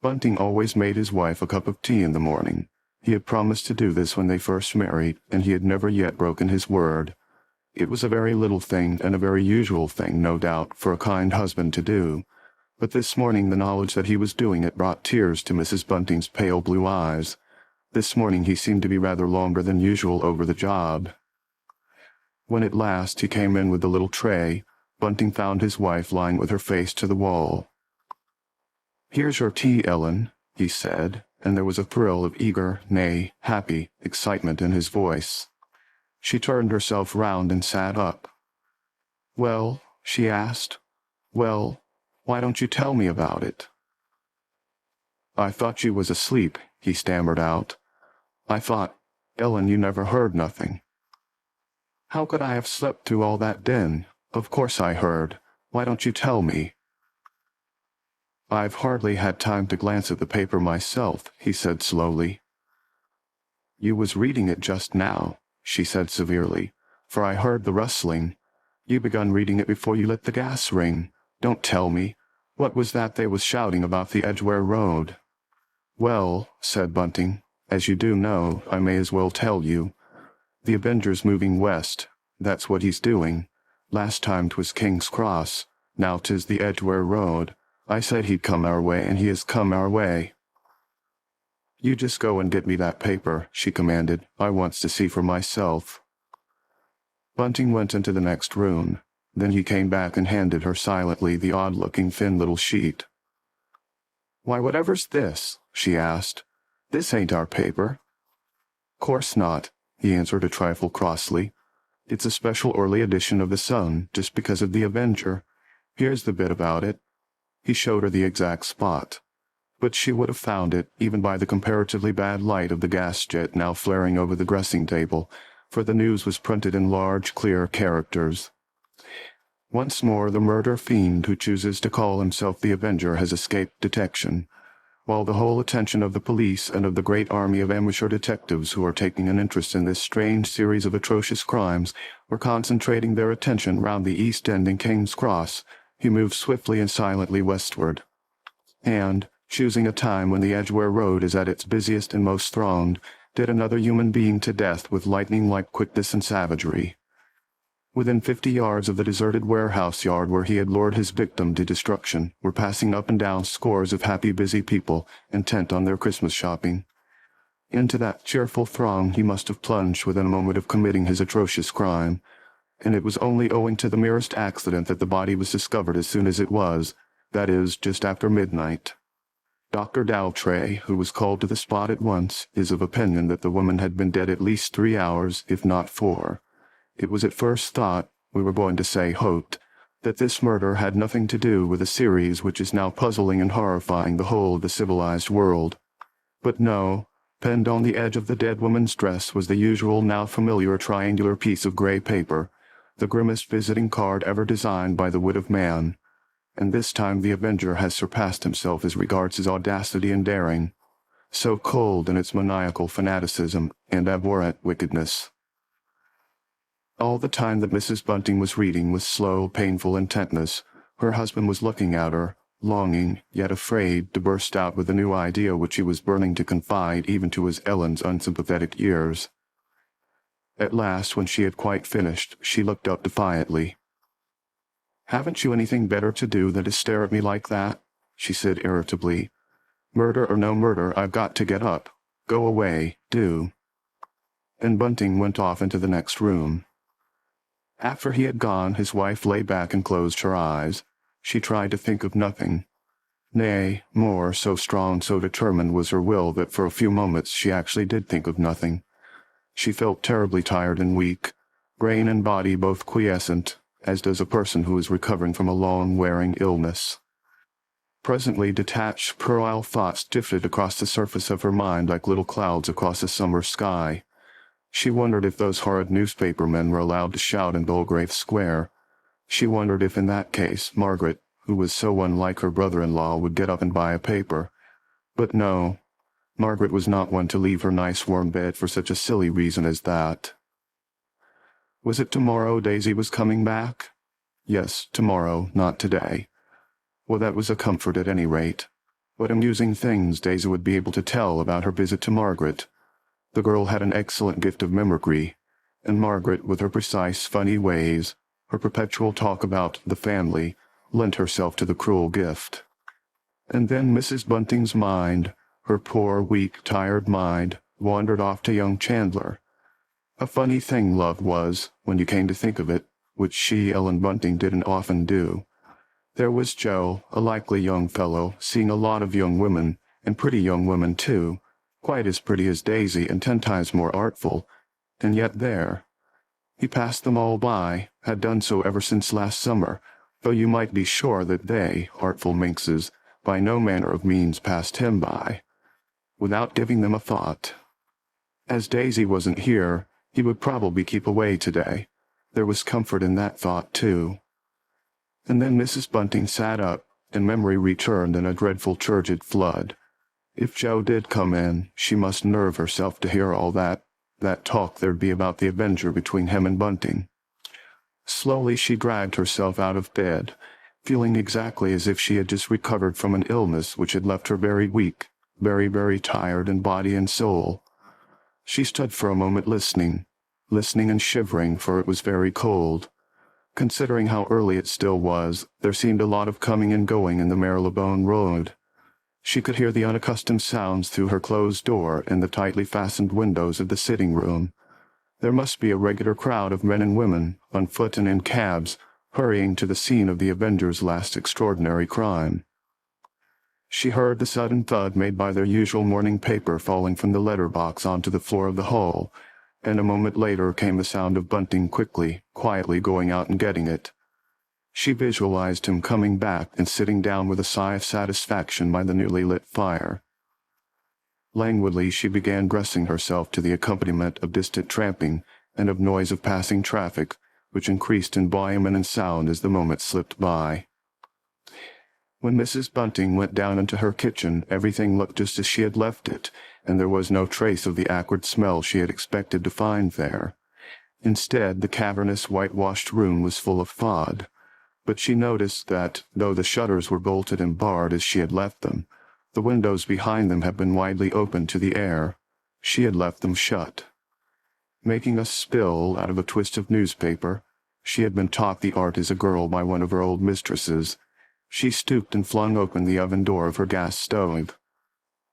Bunting always made his wife a cup of tea in the morning. He had promised to do this when they first married, and he had never yet broken his word. It was a very little thing, and a very usual thing, no doubt, for a kind husband to do. But this morning the knowledge that he was doing it brought tears to Mrs. Bunting's pale blue eyes. This morning he seemed to be rather longer than usual over the job. When at last he came in with the little tray, Bunting found his wife lying with her face to the wall. "Here's your tea, Ellen," he said, and there was a thrill of eager, nay, happy, excitement in his voice. She turned herself round and sat up. "Well?" she asked. "Well, why don't you tell me about it?" "I thought you was asleep," he stammered out. "I thought, Ellen, you never heard nothing." "How could I have slept through all that din? Of course I heard. Why don't you tell me?" "I've hardly had time to glance at the paper myself," he said slowly. "You was reading it just now," she said severely, "for I heard the rustling. You begun reading it before you lit the gas ring. Don't tell me. What was that they was shouting about the Edgware Road?" "Well," said Bunting, "as you do know, I may as well tell you. The Avenger's moving west. That's what he's doing. Last time 'twas King's Cross. Now 'tis the Edgware Road. I said he'd come our way, and he has come our way." "You just go and get me that paper," she commanded. "I wants to see for myself." Bunting went into the next room. Then he came back and handed her silently the odd-looking thin little sheet. "Why, whatever's this?" she asked. "This ain't our paper." "Course not," he answered a trifle crossly. "It's a special early edition of the Sun, just because of the Avenger. Here's the bit about it." He showed her the exact spot. But she would have found it, even by the comparatively bad light of the gas jet now flaring over the dressing table, for the news was printed in large, clear characters. "Once more the murder fiend who chooses to call himself the Avenger has escaped detection. While the whole attention of the police and of the great army of amateur detectives who are taking an interest in this strange series of atrocious crimes were concentrating their attention round the East End and King's Cross, he moved swiftly and silently westward. And, choosing a time when the Edgware Road is at its busiest and most thronged, did another human being to death with lightning-like quickness and savagery. Within 50 yards of the deserted warehouse yard where he had lured his victim to destruction were passing up and down scores of happy, busy people, intent on their Christmas shopping. Into that cheerful throng he must have plunged within a moment of committing his atrocious crime, and it was only owing to the merest accident that the body was discovered as soon as it was, that is, just after midnight. Dr. Daltrey, who was called to the spot at once, is of opinion that the woman had been dead at least 3 hours, if not 4. It was at first thought, we were going to say hoped, that this murder had nothing to do with a series which is now puzzling and horrifying the whole of the civilized world. But no, pinned on the edge of the dead woman's dress was the usual now familiar triangular piece of gray paper, the grimmest visiting card ever designed by the wit of man. And this time the Avenger has surpassed himself as regards his audacity and daring, so cold in its maniacal fanaticism and abhorrent wickedness. All the time that Mrs. Bunting was reading with slow, painful intentness, her husband was looking at her, longing, yet afraid, to burst out with a new idea which he was burning to confide even to his Ellen's unsympathetic ears. At last, when she had quite finished, she looked up defiantly. "Haven't you anything better to do than to stare at me like that?" she said irritably. "Murder or no murder, I've got to get up. Go away, do." And Bunting went off into the next room. After he had gone, his wife lay back and closed her eyes. She tried to think of nothing. Nay, more, so strong, so determined was her will that for a few moments she actually did think of nothing. She felt terribly tired and weak, brain and body both quiescent, as does a person who is recovering from a long, wearing illness. Presently detached, puerile thoughts drifted across the surface of her mind like little clouds across a summer sky. She wondered if those horrid newspaper men were allowed to shout in Belgrave Square. She wondered if in that case Margaret, who was so unlike her brother-in-law, would get up and buy a paper. But no, Margaret was not one to leave her nice warm bed for such a silly reason as that. Was it tomorrow Daisy was coming back? Yes, tomorrow, not today. Well, that was a comfort at any rate. What amusing things Daisy would be able to tell about her visit to Margaret. The girl had an excellent gift of mimicry, and Margaret, with her precise, funny ways, her perpetual talk about the family, lent herself to the cruel gift. And then Mrs. Bunting's mind, her poor, weak, tired mind, wandered off to young Chandler. A funny thing love was, when you came to think of it, which she, Ellen Bunting, didn't often do. There was Joe, a likely young fellow, seeing a lot of young women, and pretty young women too, quite as pretty as Daisy and 10 times more artful, and yet there. He passed them all by, had done so ever since last summer, though you might be sure that they, artful minxes, by no manner of means passed him by, without giving them a thought. As Daisy wasn't here, he would probably keep away today. There was comfort in that thought, too. And then Mrs. Bunting sat up, and memory returned in a dreadful turgid flood. If Joe did come in, she must nerve herself to hear all that talk there'd be about the Avenger between him and Bunting. Slowly she dragged herself out of bed, feeling exactly as if she had just recovered from an illness which had left her very weak, very, very tired in body and soul. She stood for a moment listening and shivering, for it was very cold. Considering how early it still was, there seemed a lot of coming and going in the Marylebone Road. She could hear the unaccustomed sounds through her closed door and the tightly fastened windows of the sitting room. There must be a regular crowd of men and women, on foot and in cabs, hurrying to the scene of the Avenger's last extraordinary crime. She heard the sudden thud made by their usual morning paper falling from the letter-box onto the floor of the hall, and a moment later came the sound of Bunting quietly going out and getting it. She visualized him coming back and sitting down with a sigh of satisfaction by the newly lit fire. Languidly she began dressing herself to the accompaniment of distant tramping and of noise of passing traffic, which increased in volume and in sound as the moments slipped by. When Mrs. Bunting went down into her kitchen, everything looked just as she had left it, and there was no trace of the acrid smell she had expected to find there. Instead, the cavernous, whitewashed room was full of fog. But she noticed that, though the shutters were bolted and barred as she had left them, the windows behind them had been widely opened to the air. She had left them shut. Making a spill out of a twist of newspaper, she had been taught the art as a girl by one of her old mistresses. She stooped and flung open the oven door of her gas stove.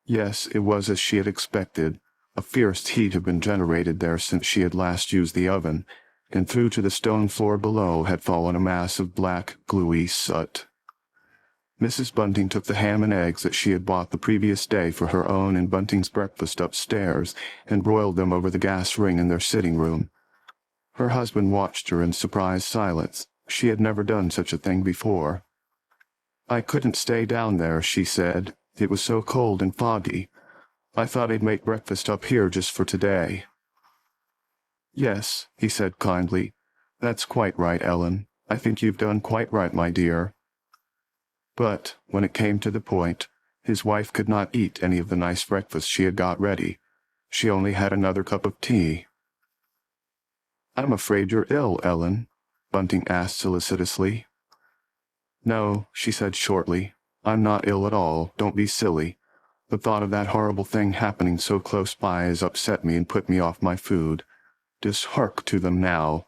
Yes, it was as she had expected. A fierce heat had been generated there since she had last used the oven, and through to the stone floor below had fallen a mass of black, gluey soot. Mrs. Bunting took the ham and eggs that she had bought the previous day for her own and Bunting's breakfast upstairs, and broiled them over the gas ring in their sitting room. Her husband watched her in surprised silence. She had never done such a thing before. "I couldn't stay down there," she said. "It was so cold and foggy. I thought I'd make breakfast up here just for today." "Yes," he said kindly. "That's quite right, Ellen. I think you've done quite right, my dear." But, when it came to the point, his wife could not eat any of the nice breakfast she had got ready. She only had another cup of tea. "I'm afraid you're ill, Ellen?" Bunting asked solicitously. "No," she said shortly. "I'm not ill at all. Don't be silly. The thought of that horrible thing happening so close by has upset me and put me off my food. Just hark to them now."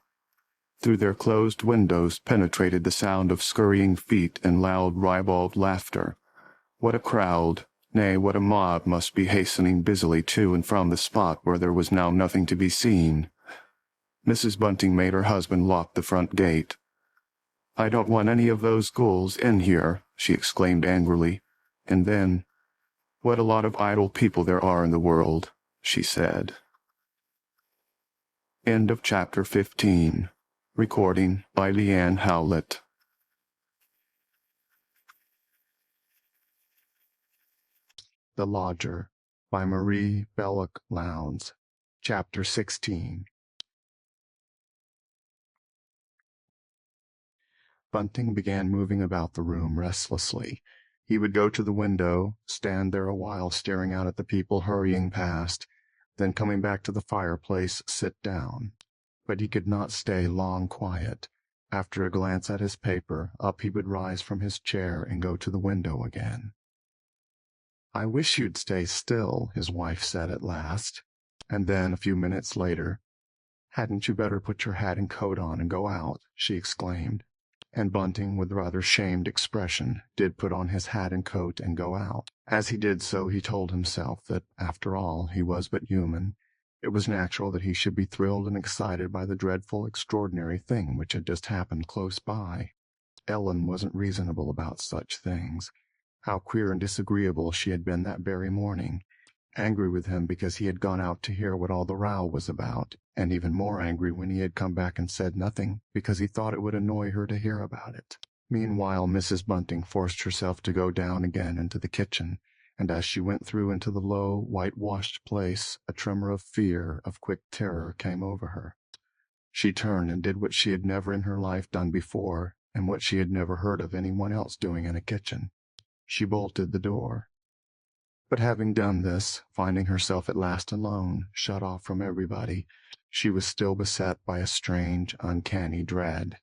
Through their closed windows penetrated the sound of scurrying feet and loud ribald laughter. What a crowd, nay, what a mob must be hastening busily to and from the spot where there was now nothing to be seen. Mrs. Bunting made her husband lock the front gate. "I don't want any of those ghouls in here," she exclaimed angrily. And then, "What a lot of idle people there are in the world," she said. End of chapter 15. Recording by Leanne Howlett. The Lodger by Marie Belloc Lowndes. Chapter 16. Bunting began moving about the room restlessly. He would go to the window, stand there a while staring out at the people hurrying past, then coming back to the fireplace, sit down. But he could not stay long quiet. After a glance at his paper, up he would rise from his chair and go to the window again. "I wish you'd stay still," his wife said at last. And then, a few minutes later, "Hadn't you better put your hat and coat on and go out?" she exclaimed. And Bunting, with a rather shamed expression, did put on his hat and coat and go out. As he did so, he told himself that, after all, he was but human. It was natural that he should be thrilled and excited by the dreadful, extraordinary thing which had just happened close by. Ellen wasn't reasonable about such things. How queer and disagreeable she had been that very morning. Angry with him because he had gone out to hear what all the row was about, and even more angry when he had come back and said nothing because he thought it would annoy her to hear about it. Meanwhile, Mrs. Bunting forced herself to go down again into the kitchen, and as she went through into the low, whitewashed place, a tremor of fear, of quick terror, came over her. She turned and did what she had never in her life done before, and what she had never heard of anyone else doing in a kitchen. She bolted the door. But having done this, finding herself at last alone, shut off from everybody, she was still beset by a strange, uncanny dread.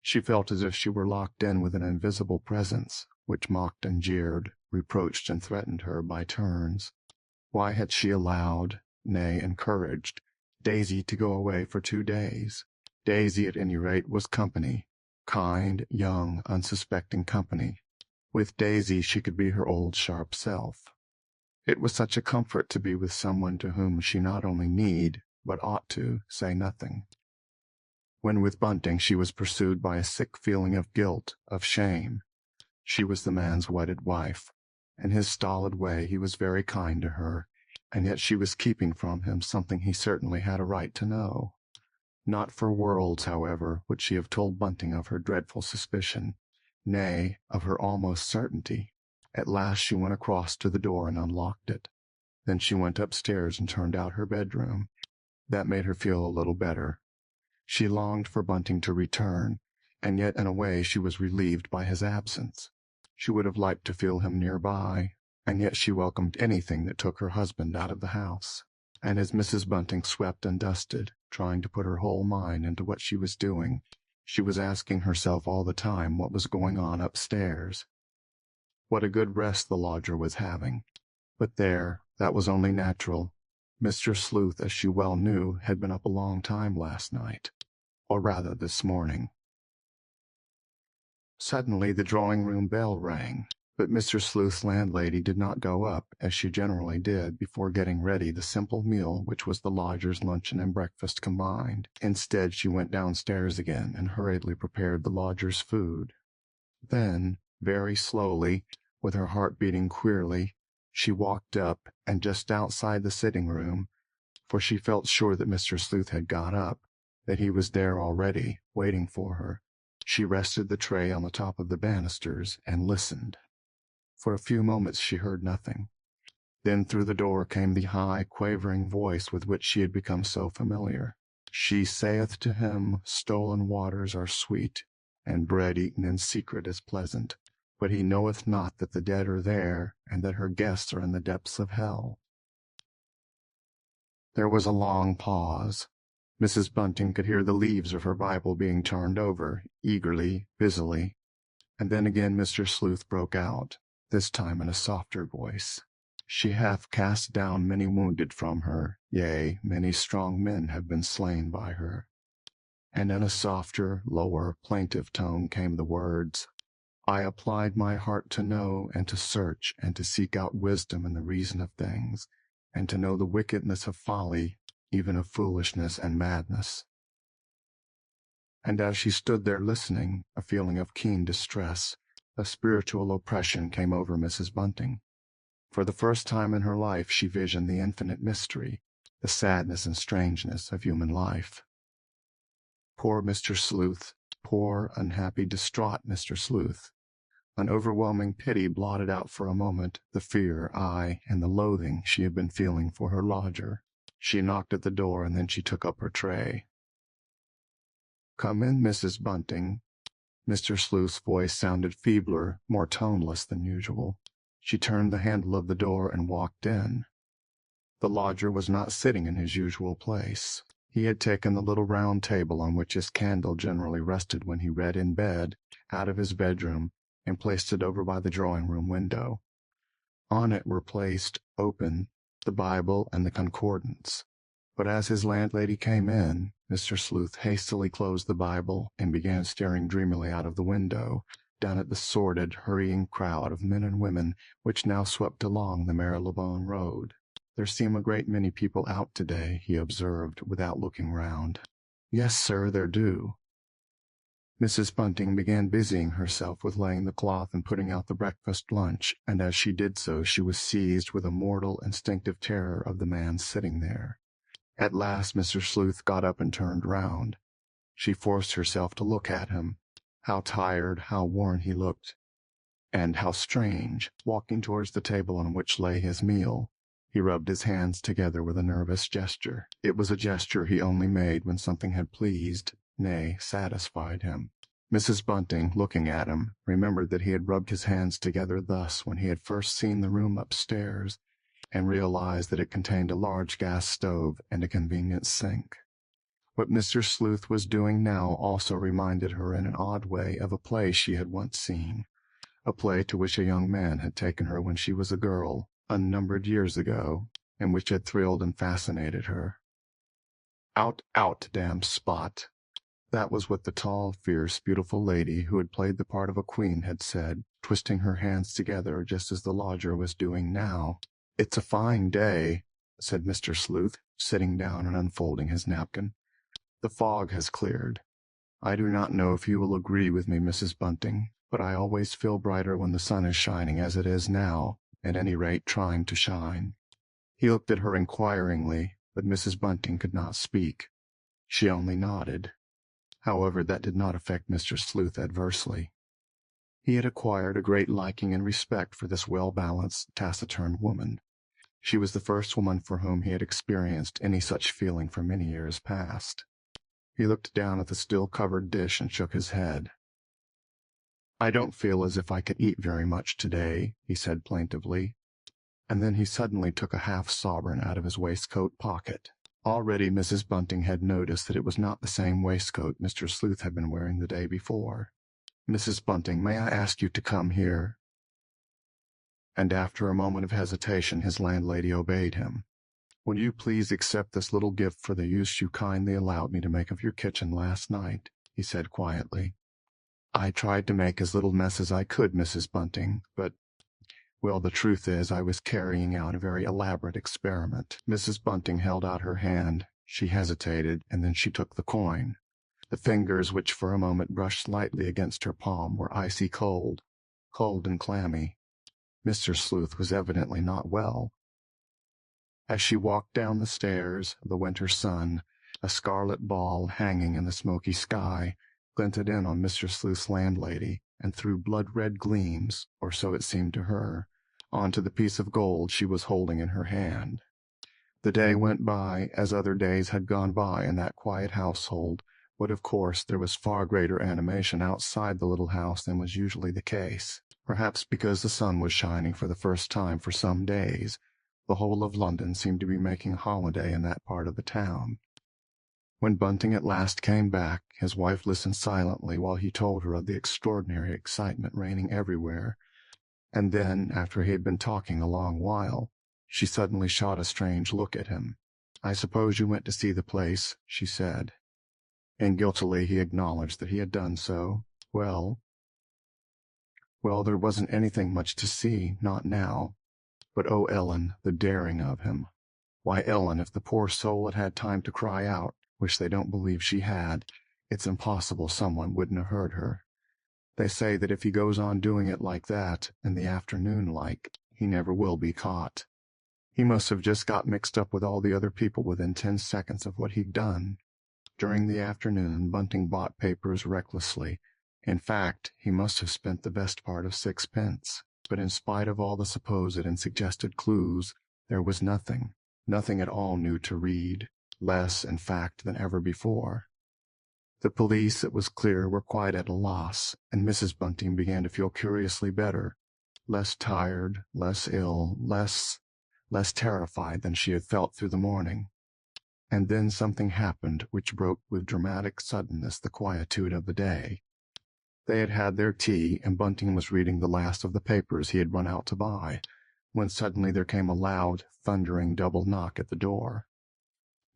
She felt as if she were locked in with an invisible presence, which mocked and jeered, reproached and threatened her by turns. Why had she allowed, nay, encouraged, Daisy to go away for 2 days? Daisy, at any rate, was company, kind, young, unsuspecting company. With Daisy she could be her old sharp self. It was such a comfort to be with someone to whom she not only need, but ought to, say nothing. When with Bunting she was pursued by a sick feeling of guilt, of shame. She was the man's wedded wife. In his stolid way he was very kind to her, and yet she was keeping from him something he certainly had a right to know. Not for worlds, however, would she have told Bunting of her dreadful suspicion, nay, of her almost certainty. At last she went across to the door and unlocked it. Then she went upstairs and turned out her bedroom. That made her feel a little better. She longed for Bunting to return, and yet in a way she was relieved by his absence. She would have liked to feel him nearby, and yet she welcomed anything that took her husband out of the house. And as Mrs. Bunting swept and dusted, trying to put her whole mind into what she was doing, she was asking herself all the time what was going on upstairs. What a good rest the lodger was having. But there, that was only natural. Mr. Sleuth, as she well knew, had been up a long time last night, or rather this morning. Suddenly the drawing-room bell rang, but Mr. Sleuth's landlady did not go up, as she generally did, before getting ready the simple meal which was the lodger's luncheon and breakfast combined. Instead, she went downstairs again and hurriedly prepared the lodger's food. Then, very slowly, with her heart beating queerly, she walked up, and just outside the sitting-room, for she felt sure that Mr. Sleuth had got up, that he was there already, waiting for her, she rested the tray on the top of the banisters and listened. For a few moments she heard nothing. Then through the door came the high, quavering voice with which she had become so familiar. "She saith to him, stolen waters are sweet, and bread eaten in secret is pleasant. But he knoweth not that the dead are there, and that her guests are in the depths of hell." There was a long pause. Mrs. Bunting could hear the leaves of her Bible being turned over, eagerly, busily. And then again Mr. Sleuth broke out, this time in a softer voice. "She hath cast down many wounded from her, yea, many strong men have been slain by her." And in a softer, lower, plaintive tone came the words, "I applied my heart to know and to search and to seek out wisdom and the reason of things, and to know the wickedness of folly, even of foolishness and madness. And as she stood there listening, a feeling of keen distress, a spiritual oppression came over Mrs. Bunting. For the first time in her life she visioned the infinite mystery, the sadness and strangeness of human life. Poor Mr. Sleuth, poor, unhappy, distraught Mr. Sleuth. An overwhelming pity blotted out for a moment the fear, aye, and the loathing she had been feeling for her lodger. She knocked at the door, and then she took up her tray. "Come in, Mrs. Bunting." Mr. Sleuth's voice sounded feebler, more toneless than usual. She turned the handle of the door and walked in. The lodger was not sitting in his usual place. He had taken the little round table on which his candle generally rested when he read in bed, out of his bedroom, and placed it over by the drawing-room window. On it were placed, open, the Bible and the concordance. But as his landlady came in, Mr. Sleuth hastily closed the Bible and began staring dreamily out of the window, down at the sordid, hurrying crowd of men and women which now swept along the Marylebone Road. "There seem a great many people out today," he observed, without looking round. "Yes, sir, there do." Mrs. Bunting began busying herself with laying the cloth and putting out the breakfast lunch, and as she did so she was seized with a mortal, instinctive terror of the man sitting there. At last Mr. Sleuth got up and turned round. She forced herself to look at him. How tired, how worn he looked, and how strange, walking towards the table on which lay his meal. He rubbed his hands together with a nervous gesture. It was a gesture he only made when something had pleased, nay, satisfied him. Mrs. Bunting, looking at him, remembered that he had rubbed his hands together thus when he had first seen the room upstairs, and realized that it contained a large gas stove and a convenient sink. What Mr. Sleuth was doing now also reminded her in an odd way of a play she had once seen, a play to which a young man had taken her when she was a girl, unnumbered years ago, and which had thrilled and fascinated her. "Out, out, damned spot!" That was what the tall, fierce, beautiful lady who had played the part of a queen had said, twisting her hands together just as the lodger was doing now. "It's a fine day," said Mr. Sleuth, sitting down and unfolding his napkin. "The fog has cleared. I do not know if you will agree with me, Mrs. Bunting, but I always feel brighter when the sun is shining as it is now, at any rate trying to shine." He looked at her inquiringly, but Mrs. Bunting could not speak. She only nodded. However, that did not affect Mr. Sleuth adversely. He had acquired a great liking and respect for this well-balanced, taciturn woman. She was the first woman for whom he had experienced any such feeling for many years past. He looked down at the still covered dish and shook his head. "I don't feel as if I could eat very much today," he said plaintively, and then he suddenly took a half-sovereign out of his waistcoat pocket. Already Mrs. Bunting had noticed that it was not the same waistcoat Mr. Sleuth had been wearing the day before. "Mrs. Bunting, may I ask you to come here?" And after a moment of hesitation his landlady obeyed him. "Will you please accept this little gift for the use you kindly allowed me to make of your kitchen last night?" he said quietly. "I tried to make as little mess as I could, Mrs. Bunting, but, well, the truth is I was carrying out a very elaborate experiment." Mrs. Bunting held out her hand. She hesitated, and then she took the coin. The fingers which for a moment brushed lightly against her palm were icy cold, cold and clammy. Mr. Sleuth was evidently not well. As she walked down the stairs, the winter sun, a scarlet ball hanging in the smoky sky, glinted in on Mr. Sleuth's landlady, and threw blood-red gleams, or so it seemed to her, onto the piece of gold she was holding in her hand. The day went by as other days had gone by in that quiet household, but of course there was far greater animation outside the little house than was usually the case. Perhaps because the sun was shining for the first time for some days, the whole of London seemed to be making a holiday in that part of the town. When Bunting at last came back, his wife listened silently while he told her of the extraordinary excitement reigning everywhere, and then, after he had been talking a long while, she suddenly shot a strange look at him. "I suppose you went to see the place," she said. And guiltily he acknowledged that he had done so. Well, there wasn't anything much to see, not now. But oh, Ellen, the daring of him! Why, Ellen, if the poor soul had had time to cry out, which they don't believe she had, It's impossible someone wouldn't have heard her. They say that if he goes on doing it like that, in the afternoon like, he never will be caught. He must have just got mixed up with all the other people within 10 seconds of what he'd done. During the afternoon, Bunting bought papers recklessly. In fact, he must have spent the best part of 6 pence. But in spite of all the supposed and suggested clues, there was nothing at all new to read, less, in fact, than ever before. The police, it was clear, were quite at a loss, and Mrs. Bunting began to feel curiously better, less tired, less ill, less terrified than she had felt through the morning. And then something happened which broke with dramatic suddenness the quietude of the day. They had had their tea, and Bunting was reading the last of the papers he had run out to buy, when suddenly there came a loud, thundering double knock at the door.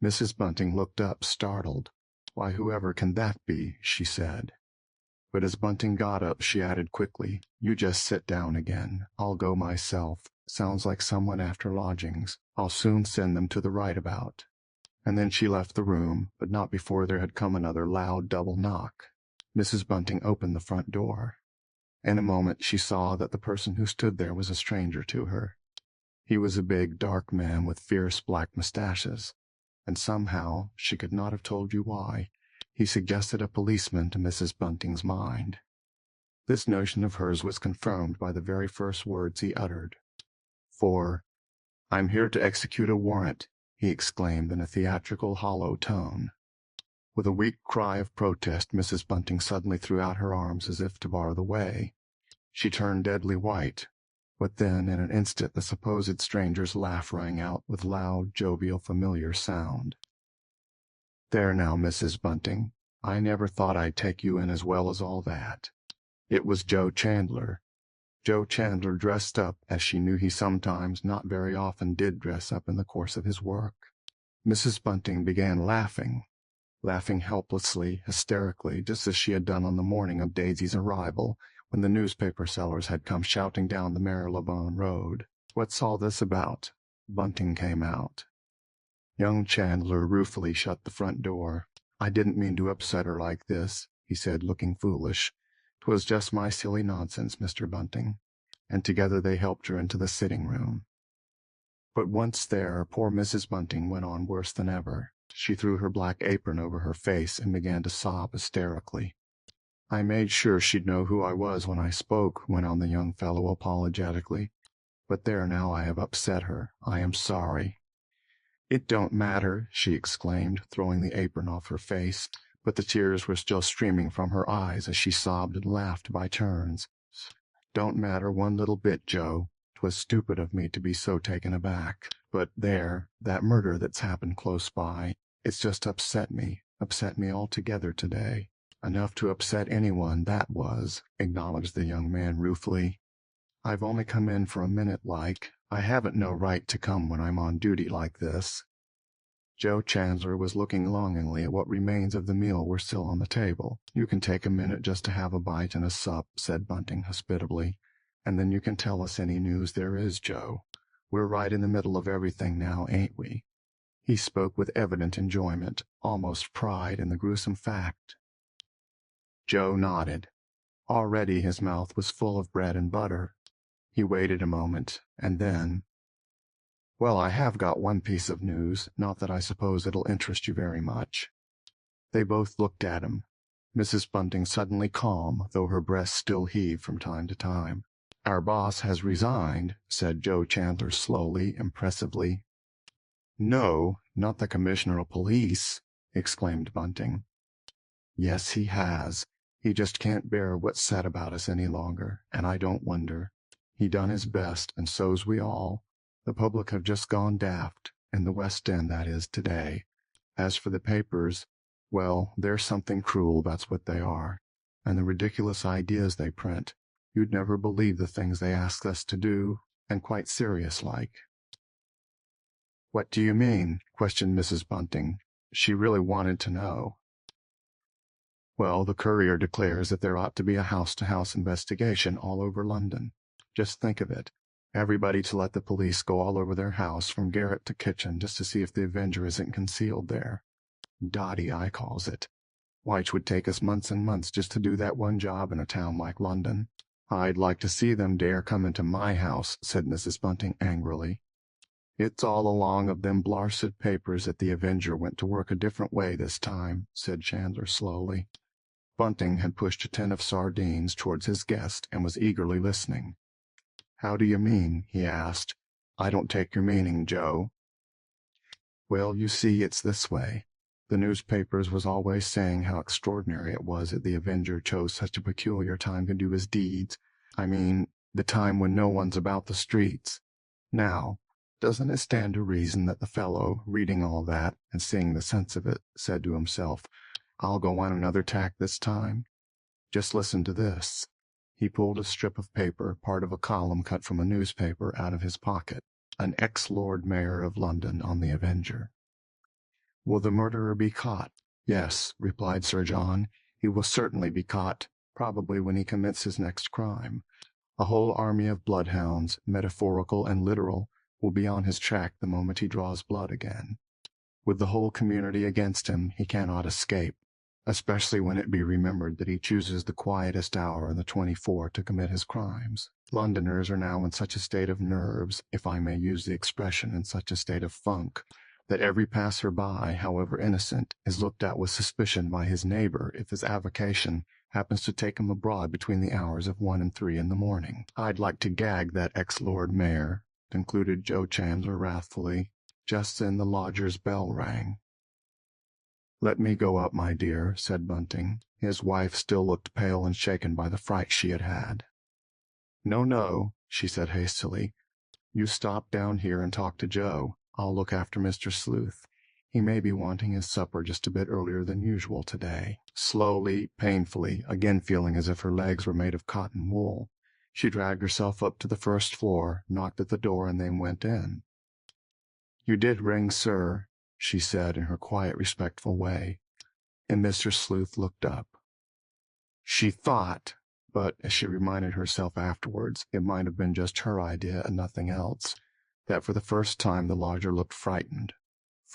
Mrs. Bunting looked up, startled. "Why, whoever can that be?" she said. But as Bunting got up, she added quickly, "You just sit down again. I'll go myself. Sounds like someone after lodgings. I'll soon send them to the right about." And then she left the room, but not before there had come another loud double knock. Mrs. Bunting opened the front door. In a moment she saw that the person who stood there was a stranger to her. He was a big, dark man with fierce black mustaches, and somehow, she could not have told you why, he suggested a policeman to Mrs. Bunting's mind. This notion of hers was confirmed by the very first words he uttered. "For, I'm here to execute a warrant," he exclaimed in a theatrical, hollow tone. With a weak cry of protest, Mrs. Bunting suddenly threw out her arms as if to bar the way. She turned deadly white, but then in an instant the supposed stranger's laugh rang out with loud, jovial, familiar sound. "There now, Mrs. Bunting, I never thought I'd take you in as well as all that." It was Joe Chandler. Joe Chandler dressed up as she knew he sometimes, not very often, did dress up in the course of his work. Mrs. Bunting began laughing helplessly, hysterically, just as she had done on the morning of Daisy's arrival, when the newspaper sellers had come shouting down the Marylebone Road. "What's all this about?" Bunting came out. Young Chandler ruefully shut the front door. "I didn't mean to upset her like this," he said, looking foolish. "'Twas just my silly nonsense, Mr. Bunting." And together they helped her into the sitting-room. But once there, poor Mrs. Bunting went on worse than ever. She threw her black apron over her face and began to sob hysterically. "I made sure she'd know who I was when I spoke," went on the young fellow apologetically. "But there now, I have upset her. I am sorry." "It don't matter," she exclaimed, throwing the apron off her face, but the tears were still streaming from her eyes as she sobbed and laughed by turns. "Don't matter one little bit, Joe. 'Twas stupid of me to be so taken aback. But there, that murder that's happened close by, it's just upset me altogether today. Enough to upset anyone, that was," acknowledged the young man ruefully. "I've only come in for a minute like. I haven't no right to come when I'm on duty like this." Joe Chandler was looking longingly at what remains of the meal were still on the table. "You can take a minute just to have a bite and a sup," said Bunting hospitably, "and then you can tell us any news there is, Joe. We're right in the middle of everything now, ain't we?" He spoke with evident enjoyment, almost pride in the gruesome fact. Joe nodded. Already his mouth was full of bread and butter. He waited a moment, and then, "Well, I have got one piece of news, not that I suppose it'll interest you very much." They both looked at him, Mrs. Bunting suddenly calm, though her breast still heaved from time to time. "Our boss has resigned," said Joe Chandler slowly, impressively. "No, not the Commissioner of Police," exclaimed Bunting. "Yes, he has. He just can't bear what's said about us any longer, and I don't wonder. He done his best, and so's we all. The public have just gone daft, in the West End, that is, today. As for the papers, well, they're something cruel, that's what they are. And the ridiculous ideas they print, you'd never believe the things they ask us to do, and quite serious-like." "What do you mean?" questioned Mrs. Bunting. She really wanted to know. "Well, the Courier declares that there ought to be a house-to-house investigation all over London. Just think of it. Everybody to let the police go all over their house, from garret to kitchen, just to see if the avenger isn't concealed there. Dotty, I calls it. Why, it would take us months and months just to do that one job in a town like London. I'd like to see them dare come into my house, said Mrs. Bunting angrily. It's all along of them blarsted papers that the Avenger went to work a different way this time, said Chandler slowly. Bunting had pushed a tin of sardines towards his guest and was eagerly listening. How do you mean? He asked. I don't take your meaning, Joe. Well, you see, it's this way. The newspapers was always saying how extraordinary it was that the Avenger chose such a peculiar time to do his deeds. I mean, the time when no one's about the streets. Now, doesn't it stand to reason that the fellow, reading all that and seeing the sense of it, said to himself, I'll go on another tack this time? Just listen to this. He pulled a strip of paper, part of a column cut from a newspaper, out of his pocket. An ex-Lord Mayor of London on the Avenger. Will the murderer be caught? Yes, replied Sir John. He will certainly be caught, probably when he commits his next crime. A whole army of bloodhounds, metaphorical and literal, will be on his track the moment he draws blood again. With the whole community against him, he cannot escape, especially when it be remembered that he chooses the quietest hour in the 24 to commit his crimes. Londoners are now in such a state of nerves, if I may use the expression, in such a state of funk, that every passer-by, however innocent, is looked at with suspicion by his neighbor if his avocation happens to take him abroad between the hours of 1 and 3 in the morning. I'd like to gag that ex-Lord Mayor, concluded Joe Chandler wrathfully. Just then the lodger's bell rang. Let me go up, my dear, said Bunting. His wife still looked pale and shaken by the fright she had had. No, no, she said hastily. You stop down here and talk to Joe. I'll look after Mr. Sleuth. He may be wanting his supper just a bit earlier than usual today. Slowly, painfully, again feeling as if her legs were made of cotton wool, she dragged herself up to the first floor, knocked at the door, and then went in. You did ring, sir, she said in her quiet, respectful way, and Mr. Sleuth looked up. She thought, but as she reminded herself afterwards, it might have been just her idea and nothing else, that for the first time the lodger looked frightened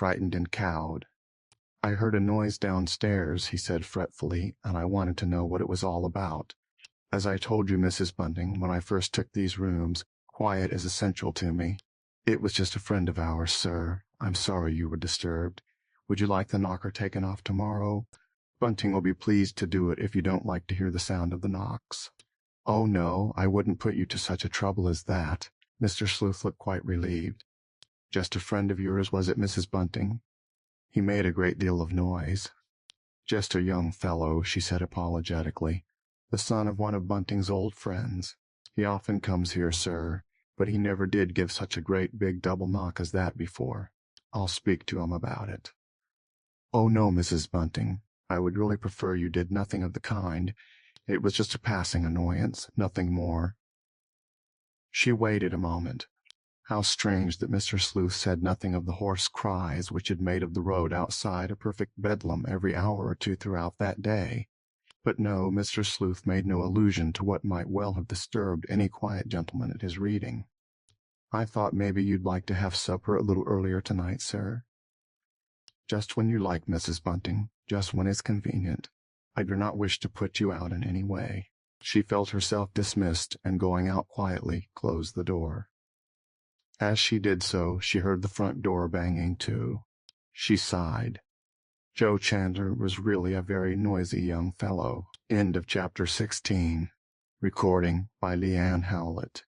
and cowed. I heard a noise downstairs, he said fretfully, and I wanted to know what it was all about. As I told you, Mrs. Bunting, when I first took these rooms, quiet is essential to me. It was just a friend of ours, sir. I'm sorry you were disturbed. Would you like the knocker taken off tomorrow? Bunting will be pleased to do it if you don't like to hear the sound of the knocks. Oh, no, I wouldn't put you to such a trouble as that. Mr. Sleuth looked quite relieved. Just a friend of yours, was it, Mrs. Bunting? He made a great deal of noise. Just a young fellow, she said apologetically. The son of one of Bunting's old friends. He often comes here, sir, but he never did give such a great big double knock as that before. I'll speak to him about it. Oh, no, Mrs. Bunting. I would really prefer you did nothing of the kind. It was just a passing annoyance, nothing more. She waited a moment. How strange that Mr. Sleuth said nothing of the hoarse cries which had made of the road outside a perfect bedlam every hour or two throughout that day. But no, Mr. Sleuth made no allusion to what might well have disturbed any quiet gentleman at his reading. I thought maybe you'd like to have supper a little earlier tonight, sir. Just when you like, Mrs. Bunting, just when it's convenient. I do not wish to put you out in any way. She felt herself dismissed, and going out quietly, closed the door. As she did so, she heard the front door banging to. She sighed. Joe Chandler was really a very noisy young fellow. End of chapter 16. Recording by Leanne Howlett.